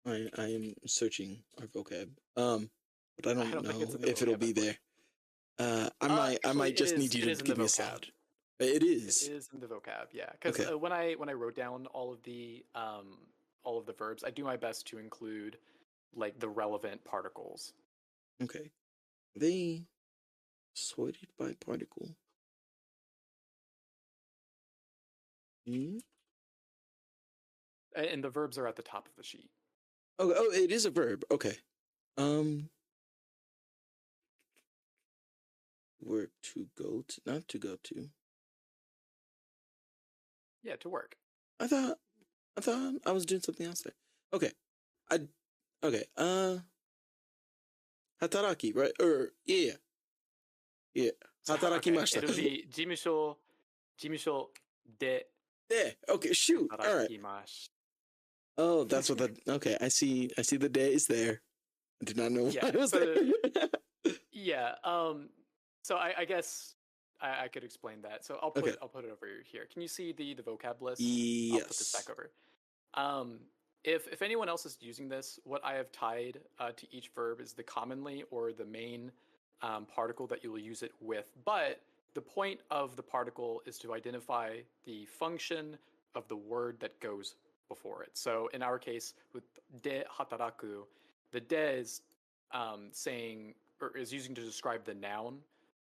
I am searching our vocab. But I don't know if it'll be there. I might just need you to give me a solid. It is. It is in the vocab, yeah. Because when I wrote down all of the verbs, I do my best to include like the relevant particles. Okay. They sorted by particle. And the verbs are at the top of the sheet. Oh, it is a verb. Okay. Work to go to, not to go to. Yeah, to work. I thought I was doing something else there. Okay. Hataraki, right? Yeah. Hatarakimashita. It'll be jimusho de. Yeah. Okay. Shoot. All right. Oh, that's what okay. I see the day is there. I did not know why it was there. Yeah. So I guess I could explain that. So I'll put it over here. Can you see the vocab list? Yes. I'll put this back over. If anyone else is using this, what I have tied to each verb is the commonly or the main particle that you will use it with. But the point of the particle is to identify the function of the word that goes before it. So in our case, with de hataraku, the de is saying or is using to describe the noun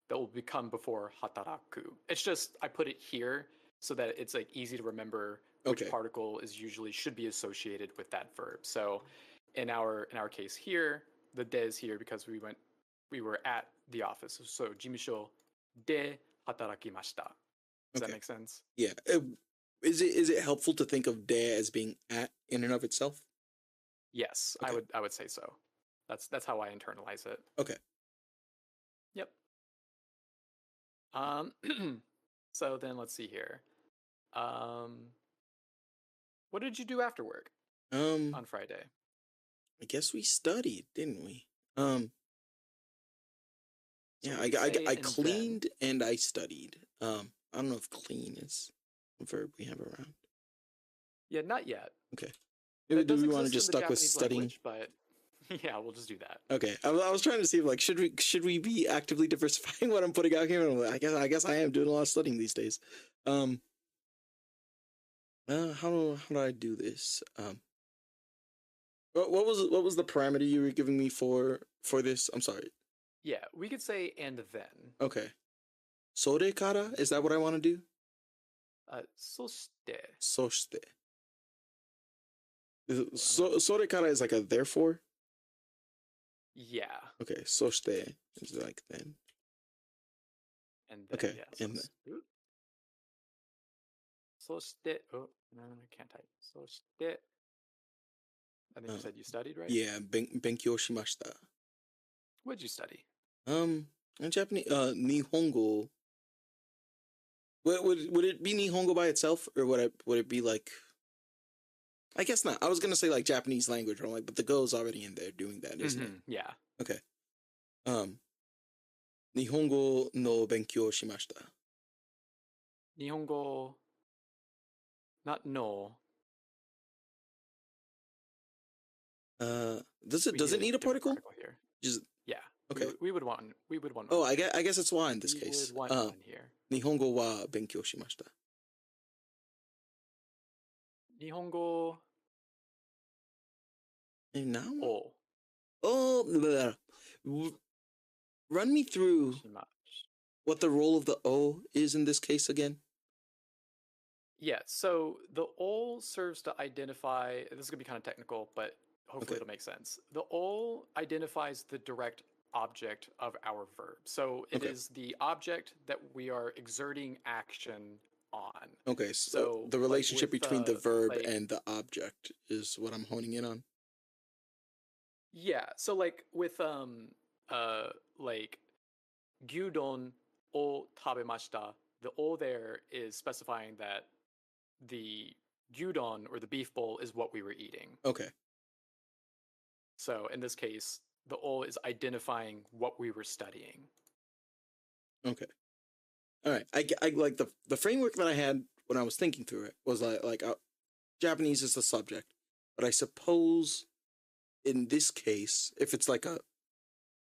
that will become before hataraku. It's just I put it here so that it's like easy to remember which particle should be associated with that verb. So in our case here, the de is here because we were at the office. So jimusho de hatarakimashita. Does that make sense? Yeah. Is it helpful to think of de as being at in and of itself? Yes, I would say so. That's how I internalize it. Okay. Yep. So then let's see here. What did you do after work? On Friday. I guess we studied, didn't we? Yeah, I cleaned and I studied. I don't know if clean is a verb we have around. Yeah, not yet. Okay. Do we want to just stuck with studying? Language, but yeah, we'll just do that. Okay. I was trying to see if should we be actively diversifying what I'm putting out here? I guess I am doing a lot of studying these days. How do I do this? What was the parameter you were giving me for this? I'm sorry. Yeah, we could say and then. Okay. Sore kara? Is that what I want to do? Soshite. Soshite. Sore kara is like a therefore? Yeah. Okay, soshite is like then. And then, okay, yeah, and then. Soshite. Oh, no, I can't type. Soshite. I think you said you studied, right? Yeah, benkyou shimashita. What did you study? In Japanese, Nihongo. Would it be Nihongo by itself, or would it be like? I guess not. I was gonna say like Japanese language, but I'm like, but the Go's already in there doing that, isn't it? Yeah. Okay. Nihongo no benkyou shimashita. Nihongo, not no. Does it need a particle here? Just yeah. Okay. We would want. Oh, I guess it's wa in this case. We would want one here. Nihongo wa benkyou shimashita. Nihongo. Now. Oh. Run me through what the role of the O is in this case again. Yeah, so the O serves to identify, this is going to be kind of technical, but hopefully it'll make sense. The O identifies the direct object of our verb. So it is the object that we are exerting action on. Okay, so the relationship between the verb and the object is what I'm honing in on. Yeah, so like with like gyudon o tabemashita, the O there is specifying that the gyudon or the beef bowl is what we were eating. Okay. So in this case, the O is identifying what we were studying. Okay. All right. I like the framework that I had when I was thinking through it was like Japanese is the subject, but I suppose in this case, if it's like a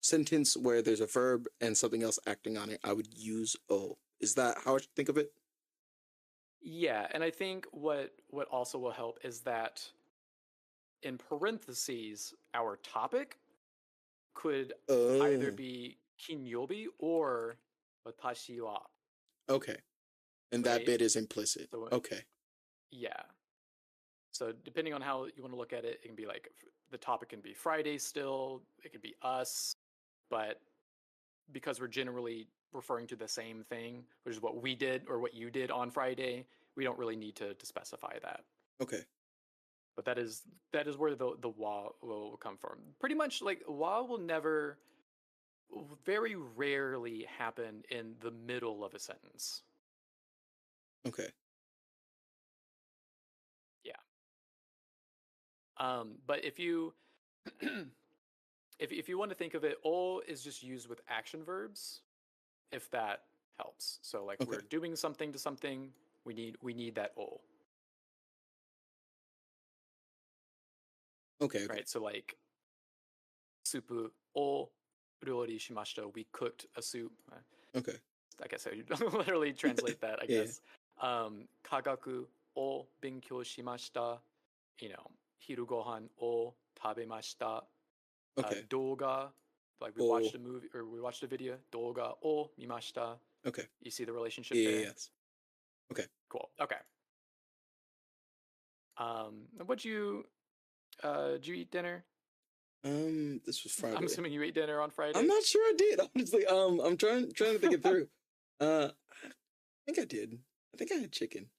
sentence where there's a verb and something else acting on it, I would use O. Is that how I should think of it? Yeah, and I think what also will help is that in parentheses, our topic could either be kinyobi or watashi wa. Okay. And that bit is implicit. So, okay. Yeah. So depending on how you want to look at it, it can be like the topic can be Friday still, it could be us, but because we're generally referring to the same thing, which is what we did or what you did on Friday, we don't really need to specify that. Okay. But that is where the wa will come from. Pretty much like wa will very rarely happen in the middle of a sentence. Okay. Yeah. But if you if you want to think of it, o is just used with action verbs, if that helps. So like we're doing something to something, we need that o. Okay. Right. So like supu o ryori shimashita, we cooked a soup. Okay. I guess I literally translate that, I guess. Kagaku o benkyou shimashita, hiru gohan o tabemashita. Okay. Doga, like we watched a movie or we watched a video. Doga o mimashita. Okay. You see the relationship there? Yes. Okay. Cool. Okay. Did you eat dinner? This was Friday. I'm assuming you ate dinner on Friday. I'm not sure I did, honestly. I'm trying to think it through. I think I did. I think I had chicken.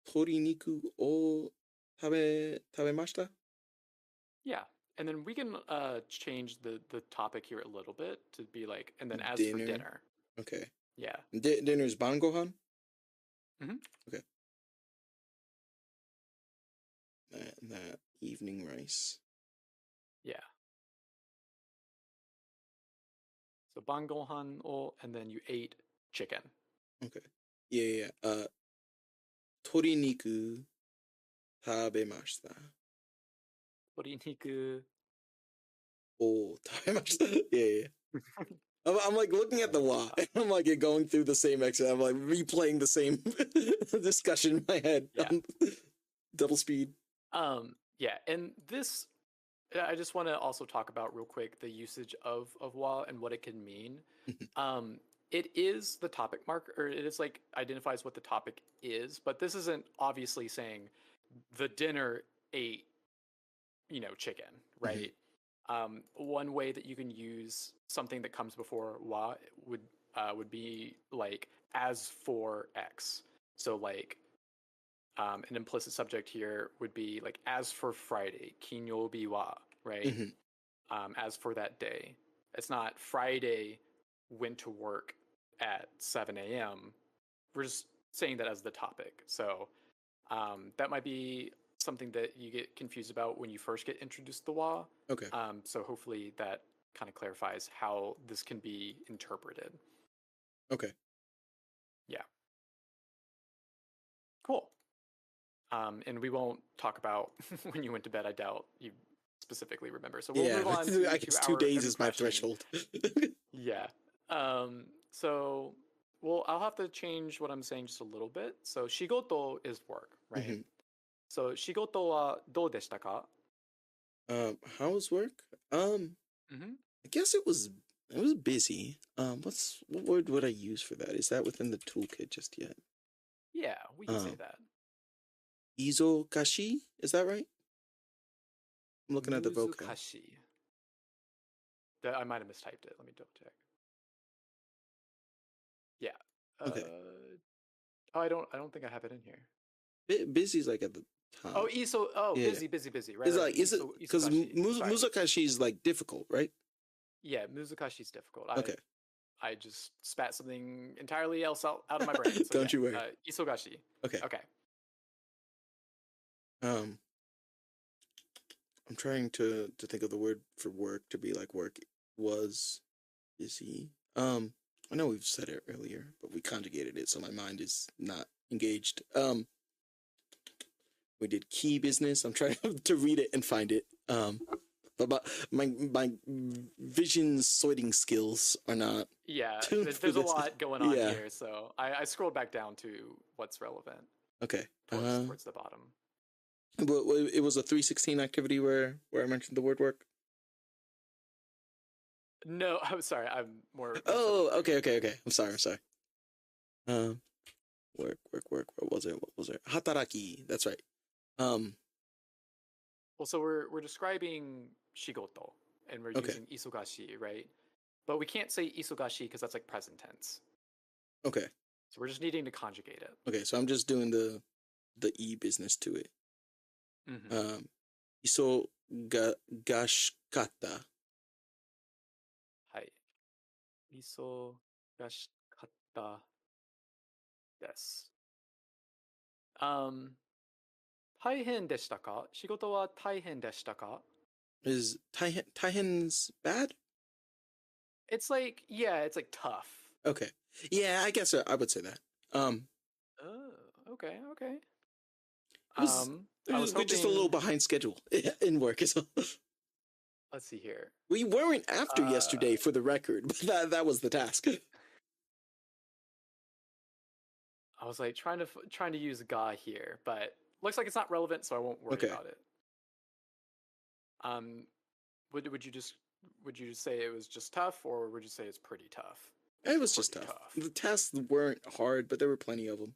Toriniku o tabemashita? Yeah. And then we can change the topic here a little bit to be like, and then as dinner. for dinner. Okay. Yeah. Dinner is bangohan? Mm-hmm. Okay. That evening rice. Yeah. So bangohan o, and then you ate chicken. Okay. Yeah. Toriniku tabemashita. Toriniku o tabemashita. Yeah. I'm like looking at the wa, and I'm like going through the same exercise. I'm like replaying the same discussion in my head. Yeah. Double speed. Yeah, and this, I just want to also talk about real quick the usage of wa and what it can mean. It is the topic marker, or it is like identifies what the topic is, but this isn't obviously saying the dinner ate, chicken, right? One way that you can use something that comes before wa would be like as for X. So like an implicit subject here would be like as for Friday, kinyobi wa, right? As for that day. It's not Friday went to work at 7 a.m. We're just saying that as the topic. So that might be something that you get confused about when you first get introduced to the wa. Okay. So hopefully that kind of clarifies how this can be interpreted. Okay. Yeah. Cool. And we won't talk about when you went to bed. I doubt you specifically remember. So we'll move on to I guess 2 days is my threshold. Yeah. So, I'll have to change what I'm saying just a little bit. So, shigoto is work, right? Mhm. So, shigoto wa dou deshita ka? How was work? I guess it was busy. What word would I use for that? Is that within the toolkit just yet? Yeah, we can say that. Izokashi, is that right? I'm looking at the vocab. Muzukashi. I might have mistyped it. Let me double check. Yeah. Okay. I don't think I have it in here. Busy's like at the top. Oh, yeah. Busy, right? Is it because Muzakashi is like difficult, right? Yeah, Muzukashi is difficult. Okay. I just spat something entirely else out of my brain. So Don't you worry. Isogashi. Okay. Okay. I'm trying to think of the word for work to be like work was busy. I know we've said it earlier, but we conjugated it, so my mind is not engaged. We did key business. I'm trying to read it and find it. But my vision sorting skills are not. Yeah, there's a lot going on here, so I scrolled back down to what's relevant. Okay. Towards the bottom. But it was a 316 activity where I mentioned the word work. No, I'm sorry. I'm more. Oh, okay. I'm sorry. Work. What was it? Hataraki. That's right. Well, so we're describing shigoto, and we're using isogashi, right? But we can't say isogashi because that's like present tense. Okay. So we're just needing to conjugate it. Okay, so I'm just doing the e business to it. Mm-hmm. Isogashikata. はい。忙しかったです。大変でしたか？仕事は大変でしたか？ Is taihen's bad? It's like, yeah, it's like tough. Okay. Yeah, I guess I would say that. Oh, okay. I was hoping... We're just a little behind schedule in work as well. Let's see here. We weren't after yesterday, for the record, but that was the task. I was like trying to use ga here, but looks like it's not relevant, so I won't worry about it. Would you just say it was just tough, or would you say it's pretty tough? It was just tough. The tests weren't hard, but there were plenty of them.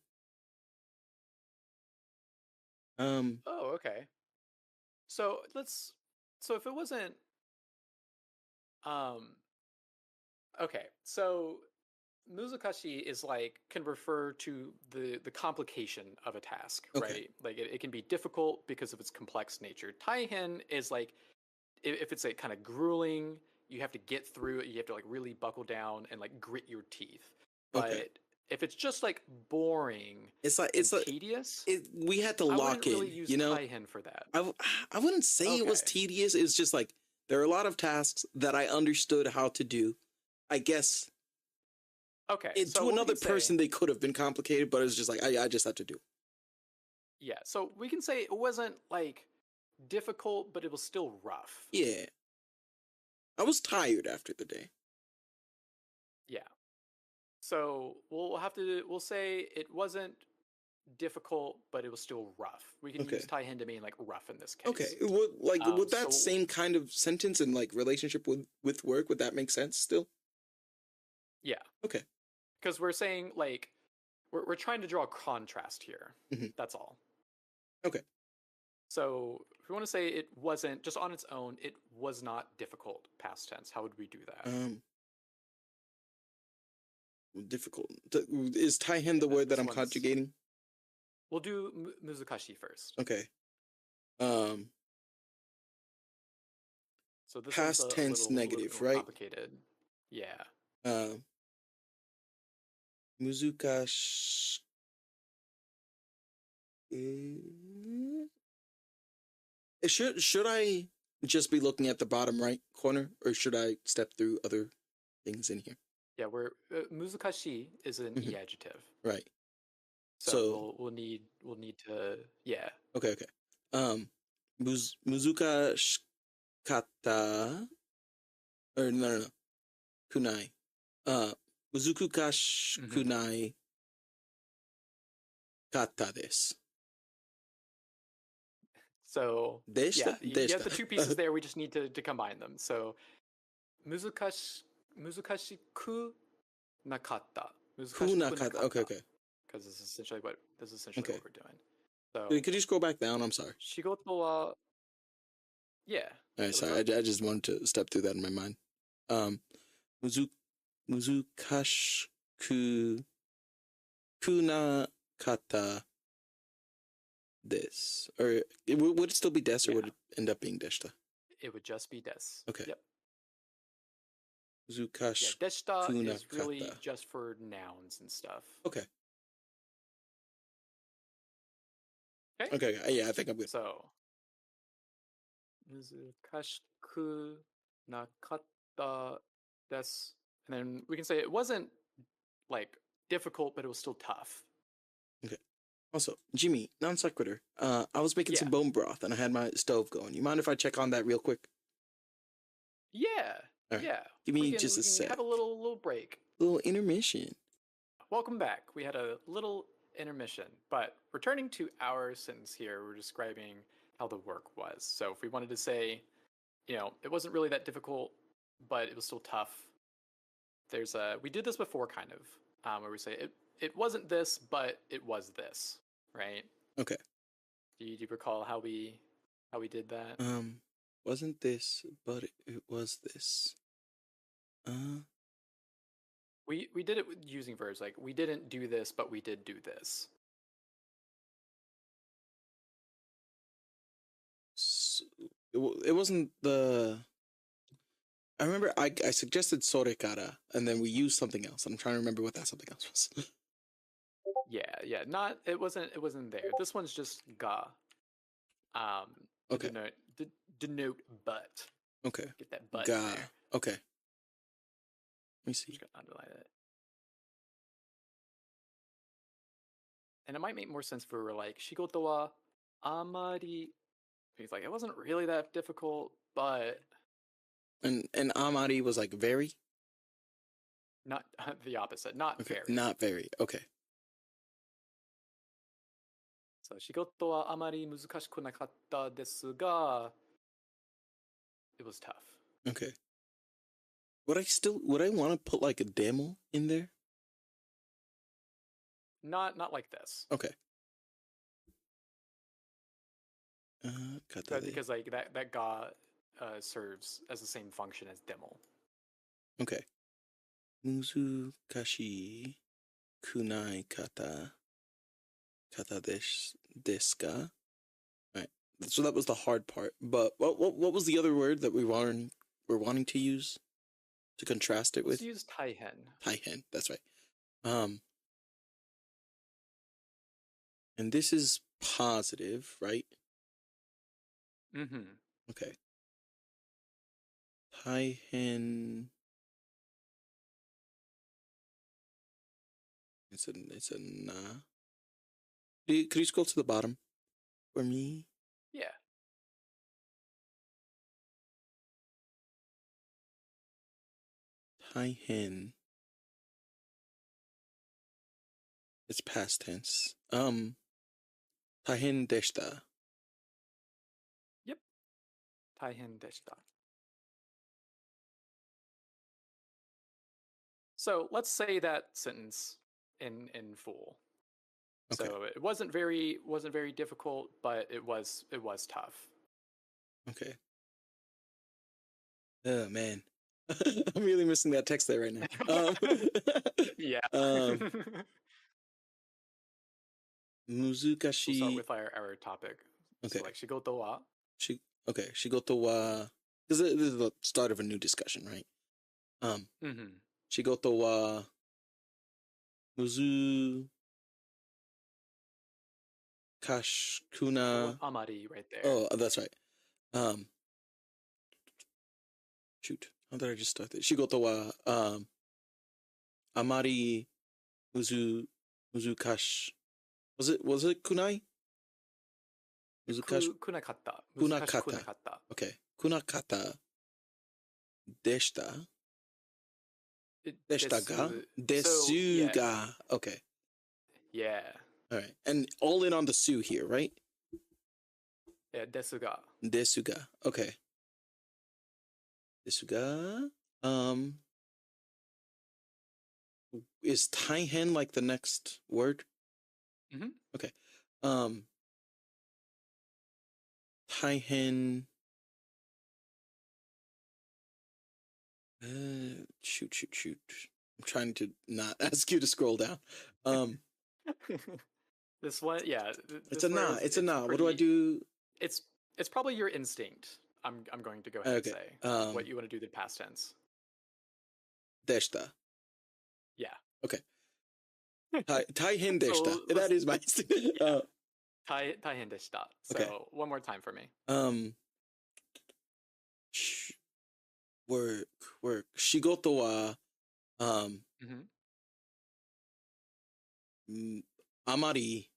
Oh, okay. So if it wasn't okay, so Muzukashi is like can refer to the complication of a task, right? Like it can be difficult because of its complex nature. Taihen is like if it's like kind of grueling, you have to get through it, you have to like really buckle down and like grit your teeth. But if it's just like boring, it's like tedious. We had to lock in, really use Taihen for that. I wouldn't say it was tedious. It's just like there are a lot of tasks that I understood how to do. I guess. Okay. To another person, they could have been complicated, but it was just like I just had to do. Yeah. So we can say it wasn't like difficult, but it was still rough. Yeah. I was tired after the day. Yeah. So we'll say it wasn't difficult, but it was still rough. We can use Taihen to mean like rough in this case. Okay. Would that same kind of sentence and like relationship with work, would that make sense still? Yeah. Okay. Because we're saying like we're trying to draw a contrast here. Mm-hmm. That's all. Okay. So if we want to say it wasn't just on its own, it was not difficult past tense. How would we do that? Difficult. Is Taihen the word that I'm conjugating? We'll do Muzukashi first. Okay. So this past tense negative, right? Complicated. Yeah. Muzukash. Should I just be looking at the bottom right corner, or should I step through other things in here? Yeah, we're muzukashi is an Mhm. e adjective, Right. so So we'll need to okay. Muzuka kata or no kunai. Muzuka Mhm. kunai kata desu. So yeah, Deshita? you have the two pieces Deshita. there. We just need to combine them. So muzukashiku nakatta. Muzukashiku Kunakata. Okay, nakatta. okay. Because this is essentially Okay. what we're doing. So Could you scroll back down? I'm sorry. shigoto wa yeah. All right, What's sorry. up? I just wanted to step through that in my mind. Um, muzu muzukashiku kunakata desu. Or would it still be desu, or Yeah. would it end up being deshita? It would just be des. Okay. Yep. Muzukash Yeah, deshita is really kunakata. just for nouns and stuff. Okay. Okay. Okay. Yeah, I think I'm good. So muzukashiku nakatta desu. And then we can say it wasn't like difficult, but it was still tough. Okay. Also, Jimmy, non sequitur. I was making some bone broth and I had my stove going. You mind if I check on that real quick? Yeah. All right. Yeah. Give me just a we can sec. have a little break. Little intermission. Welcome back. We had a little intermission, but returning to our sentence here, we're describing how the work was. So if we wanted to say, it wasn't really that difficult, but it was still tough. We did this before kind of, where we say it wasn't this, but it was this, right? Okay. Do you recall how we did that? Wasn't this, but it was this. We did it using verbs like we didn't do this, but we did do this. So, it wasn't the. I remember I suggested sorekara, and then we used something else. I'm trying to remember what that something else was. Yeah. Not it wasn't there. This one's just ga. To Okay. denote but. Okay. Get that but Ga. in there. Okay. Let me see. Just gonna underline it. And it might make more sense for like shigoto wa amari. He's like, it wasn't really that difficult, but And amari was like very. not the opposite. Not Okay. very. Not very. Okay. So shigoto wa amari muzukashiku nakatta desu ga. It was tough. Okay. Would I want to put like a demo in there? Not like this. Okay. Because like that ga serves as the same function as demo. Okay. Muzukashi kunai kata desu ka? All right. So that was the hard part. But what was the other word that we're wanting to use to contrast it with? Let's use taihen. Taihen. That's right. And this is positive, right? Mm-hmm. Okay. Taihen. It's a na. Could you scroll to the bottom for me? Yeah. Taihen. It's past tense. Taihen deshita. Yep. Taihen deshita. So let's say that sentence in full. Okay. So it wasn't very difficult, but it was tough. Okay. Oh man, I'm really missing that text there right now. Yeah. Muzukashi. We'll start with our topic. Okay. So like shigoto wa. Shigoto wa. This is the start of a new discussion, right? Mm-hmm. Shigoto wa muzu kashikuna. Amari right there. Oh, that's right. Shoot. How did I just start this? Shigoto wa amari muzukash. Was it kunai? Kunakatta. Kunakata. Okay. Kunakata deshita. Deshita ga? Desu ga. Okay. Yeah. All right. And all in on the su here, right? Yeah, desu ga. Desu ga. Okay. Desu ga. Is taihen like the next word? Mm-hmm. Okay. Taihen. Shoot. I'm trying to not ask you to scroll down. This one, yeah. It's a na. It's a na. What do I do? It's probably your instinct. I'm going to go ahead and say what you want to do the past tense. Deshita. Yeah. Okay. Taihen deshita. So that is my instinct. Taihen deshita. So okay. One more time for me. Work. Shigoto wa amari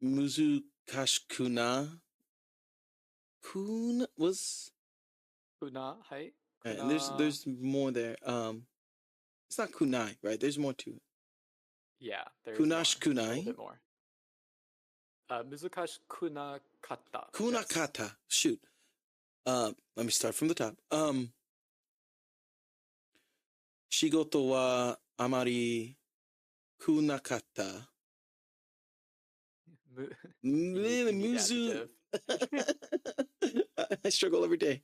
muzukashiku na kun was kuna, hai. Kuna. And there's more there. It's not kunai, right? There's more to it. Yeah, there's kunashikunai. A little bit more. Muzukashiku na katta. Kunakata. Yes. Shoot. Let me start from the top. Shigoto wa amari kunakatta. Muzu. I struggle every day.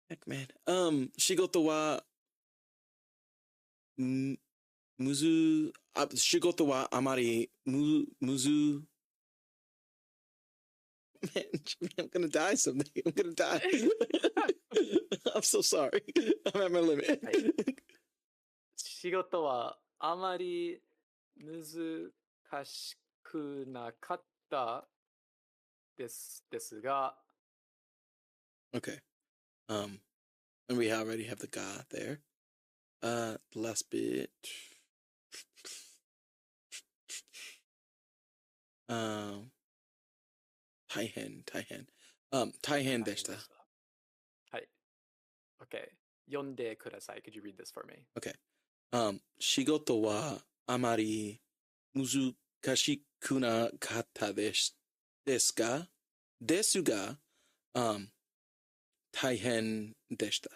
Heck, man. Shigoto wa shigoto wa amari muzu. Man, I'm gonna die someday. I'm gonna die. I'm so sorry. I'm at my limit. 仕事はあまり難しくなかったですが。Okay. And we already have the ga there. The last bit. Taihen. Taihen deshita. Hai. Okay. 読んでください. Could you read this for me? Okay. 仕事はあまり難しくなかったですが、大変でした。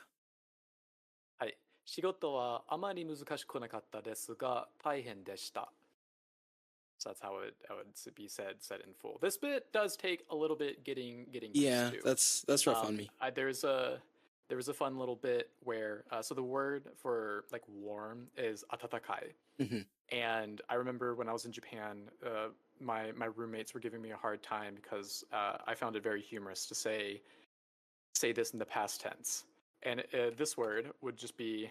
はい。仕事はあまり難しくなかったですが、大変でした。So that's how it would be said in full. This bit does take a little bit getting used to. Yeah, that's rough on me. There was a fun little bit where so the word for like warm is atatakai. Mm-hmm. And I remember when I was in Japan, my roommates were giving me a hard time because I found it very humorous to say this in the past tense. And this word would just be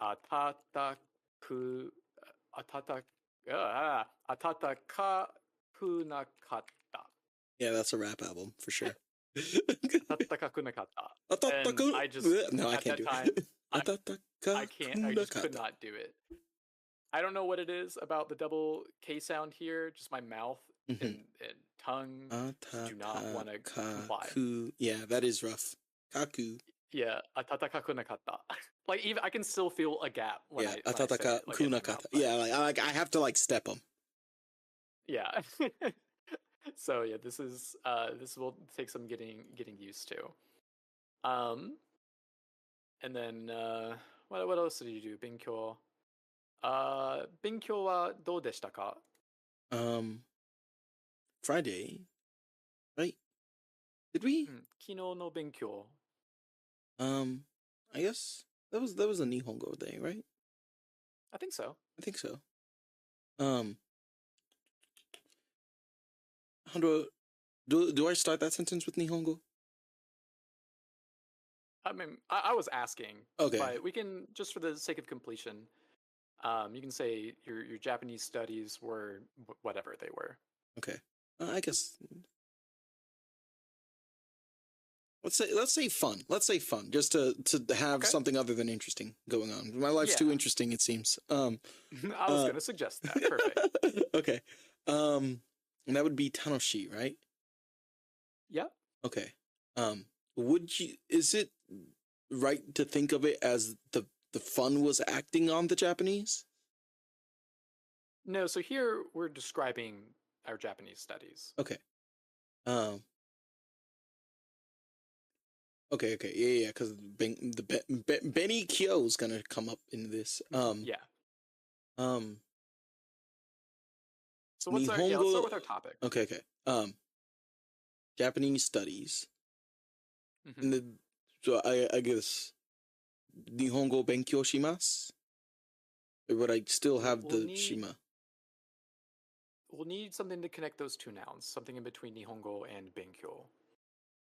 atataku atatakunakatta. Yeah, that's a rap album for sure. Atatakunakatta. And I just no, I can't do it. I can't. I just could not do it. I don't know what it is about the double K sound here. Just my mouth and tongue do not want to comply. Yeah, that is rough. Kaku. Yeah, atatakunakatta. Like even I can still feel a gap when I say it, kunakatta. Yeah, like I have to like step them. Yeah. So yeah, this will take some getting used to. And then what else did you do? 勉強はどうでしたか? Friday, right? Did we? 昨日の勉強. I guess that was a Nihongo day, right? I think so. How do I start that sentence with Nihongo? I mean, I was asking. Okay. But we can, just for the sake of completion, you can say your Japanese studies were whatever they were. Okay. I guess let's say fun. Let's say fun, just to have something other than interesting going on. My life's too interesting, it seems. I was gonna suggest that. Perfect. Okay. And that would be tanoshi, right? Yeah. Okay. Is it right to think of it as the fun was acting on the Japanese? No, so here we're describing our Japanese studies. Okay. Okay, yeah, because Benny Kyo is gonna come up in this. Yeah. So let's start with our topic. Okay. Japanese studies. So I guess Nihongo benkyou shimasu? Or would I still have shima? We'll need something to connect those two nouns, something in between Nihongo and benkyou.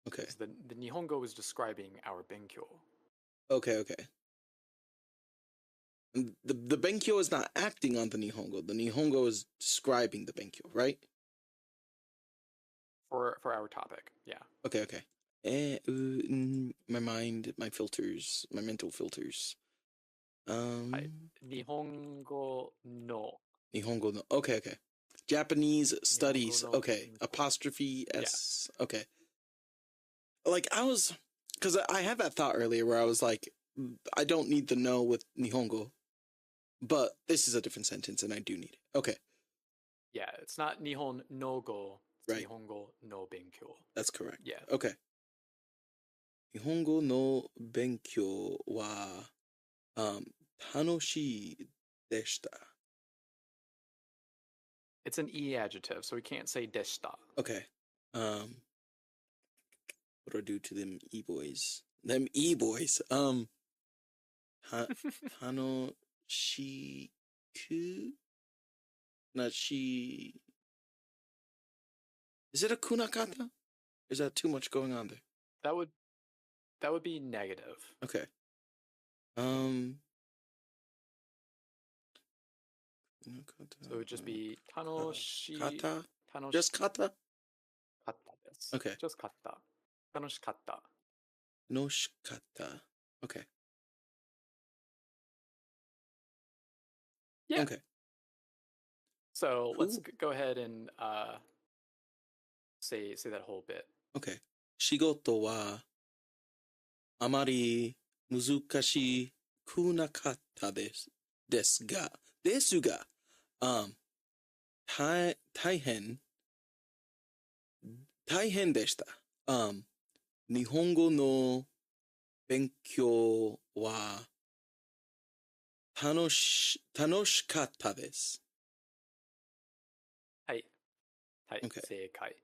Okay. The Nihongo is describing our benkyou. Okay. And the benkyou is not acting on the Nihongo. The Nihongo is describing the benkyou, right? For our topic, yeah. Okay. My mind, my filters, my mental filters. Nihongo no. Okay. Japanese studies. Okay. Apostrophe S. Yeah. Okay. Like because I had that thought earlier where I was like, I don't need the no with Nihongo, but this is a different sentence and I do need it. Okay. Yeah, it's not Nihon no go. It's right. Nihongo no benkyou. That's correct. Yeah. Okay. Nihongo no benkyou wa tanoshii deshita. It's an E adjective, so we can't say deshita. Okay. What do I do to them E-boys? Them E-boys. Tanoshiku? Not she. Is it a kunakata? Is that too much going on there? That would be negative. Okay. So it would just be tanoshi. Kata? Just kata? Kata desu. Okay. Just kata. Tanoshikatta. Noshikatta. Okay. Yeah. Okay. So let's go ahead and say that whole bit. Okay. Shigoto wa amari muzukashii kunakatta desu ga, taihen deshita. Nihongo no benkyou wa tanoshikatta desu. Hai. Okay. Seikai.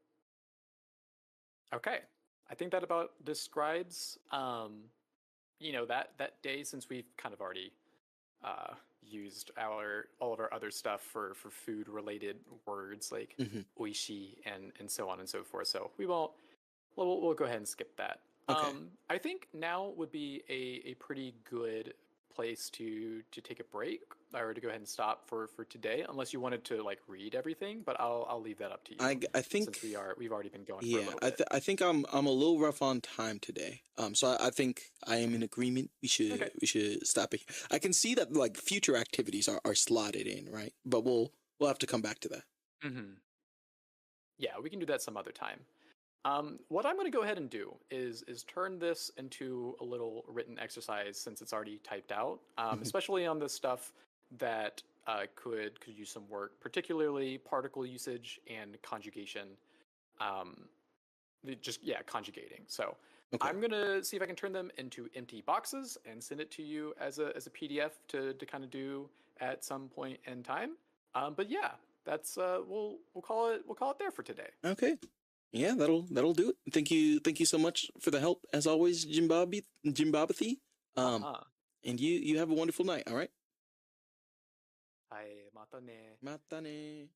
Okay. I think that about describes that day, since we've kind of already used all of our other stuff for food related words like oishi and so on and so forth. So we'll go ahead and skip that. Okay. I think now would be a pretty good place to take a break, or to go ahead and stop for today, unless you wanted to like read everything, but I'll leave that up to you. I think since we've already been going. Yeah, for a little bit. I think I'm a little rough on time today. So I think I am in agreement. We should stop it. I can see that like future activities are slotted in, right? But we'll have to come back to that. Mm-hmm. Yeah, we can do that some other time. What I'm going to go ahead and do is turn this into a little written exercise, since it's already typed out, especially on the stuff that could use some work, particularly particle usage and conjugation. Conjugating. So okay. I'm going to see if I can turn them into empty boxes and send it to you as a PDF to kind of do at some point in time. But yeah, that's we'll call it there for today. Okay. Yeah, that'll do it. Thank you so much for the help as always, Jimbabathi. And you have a wonderful night, all right? Hai, mata ne. Mata ne.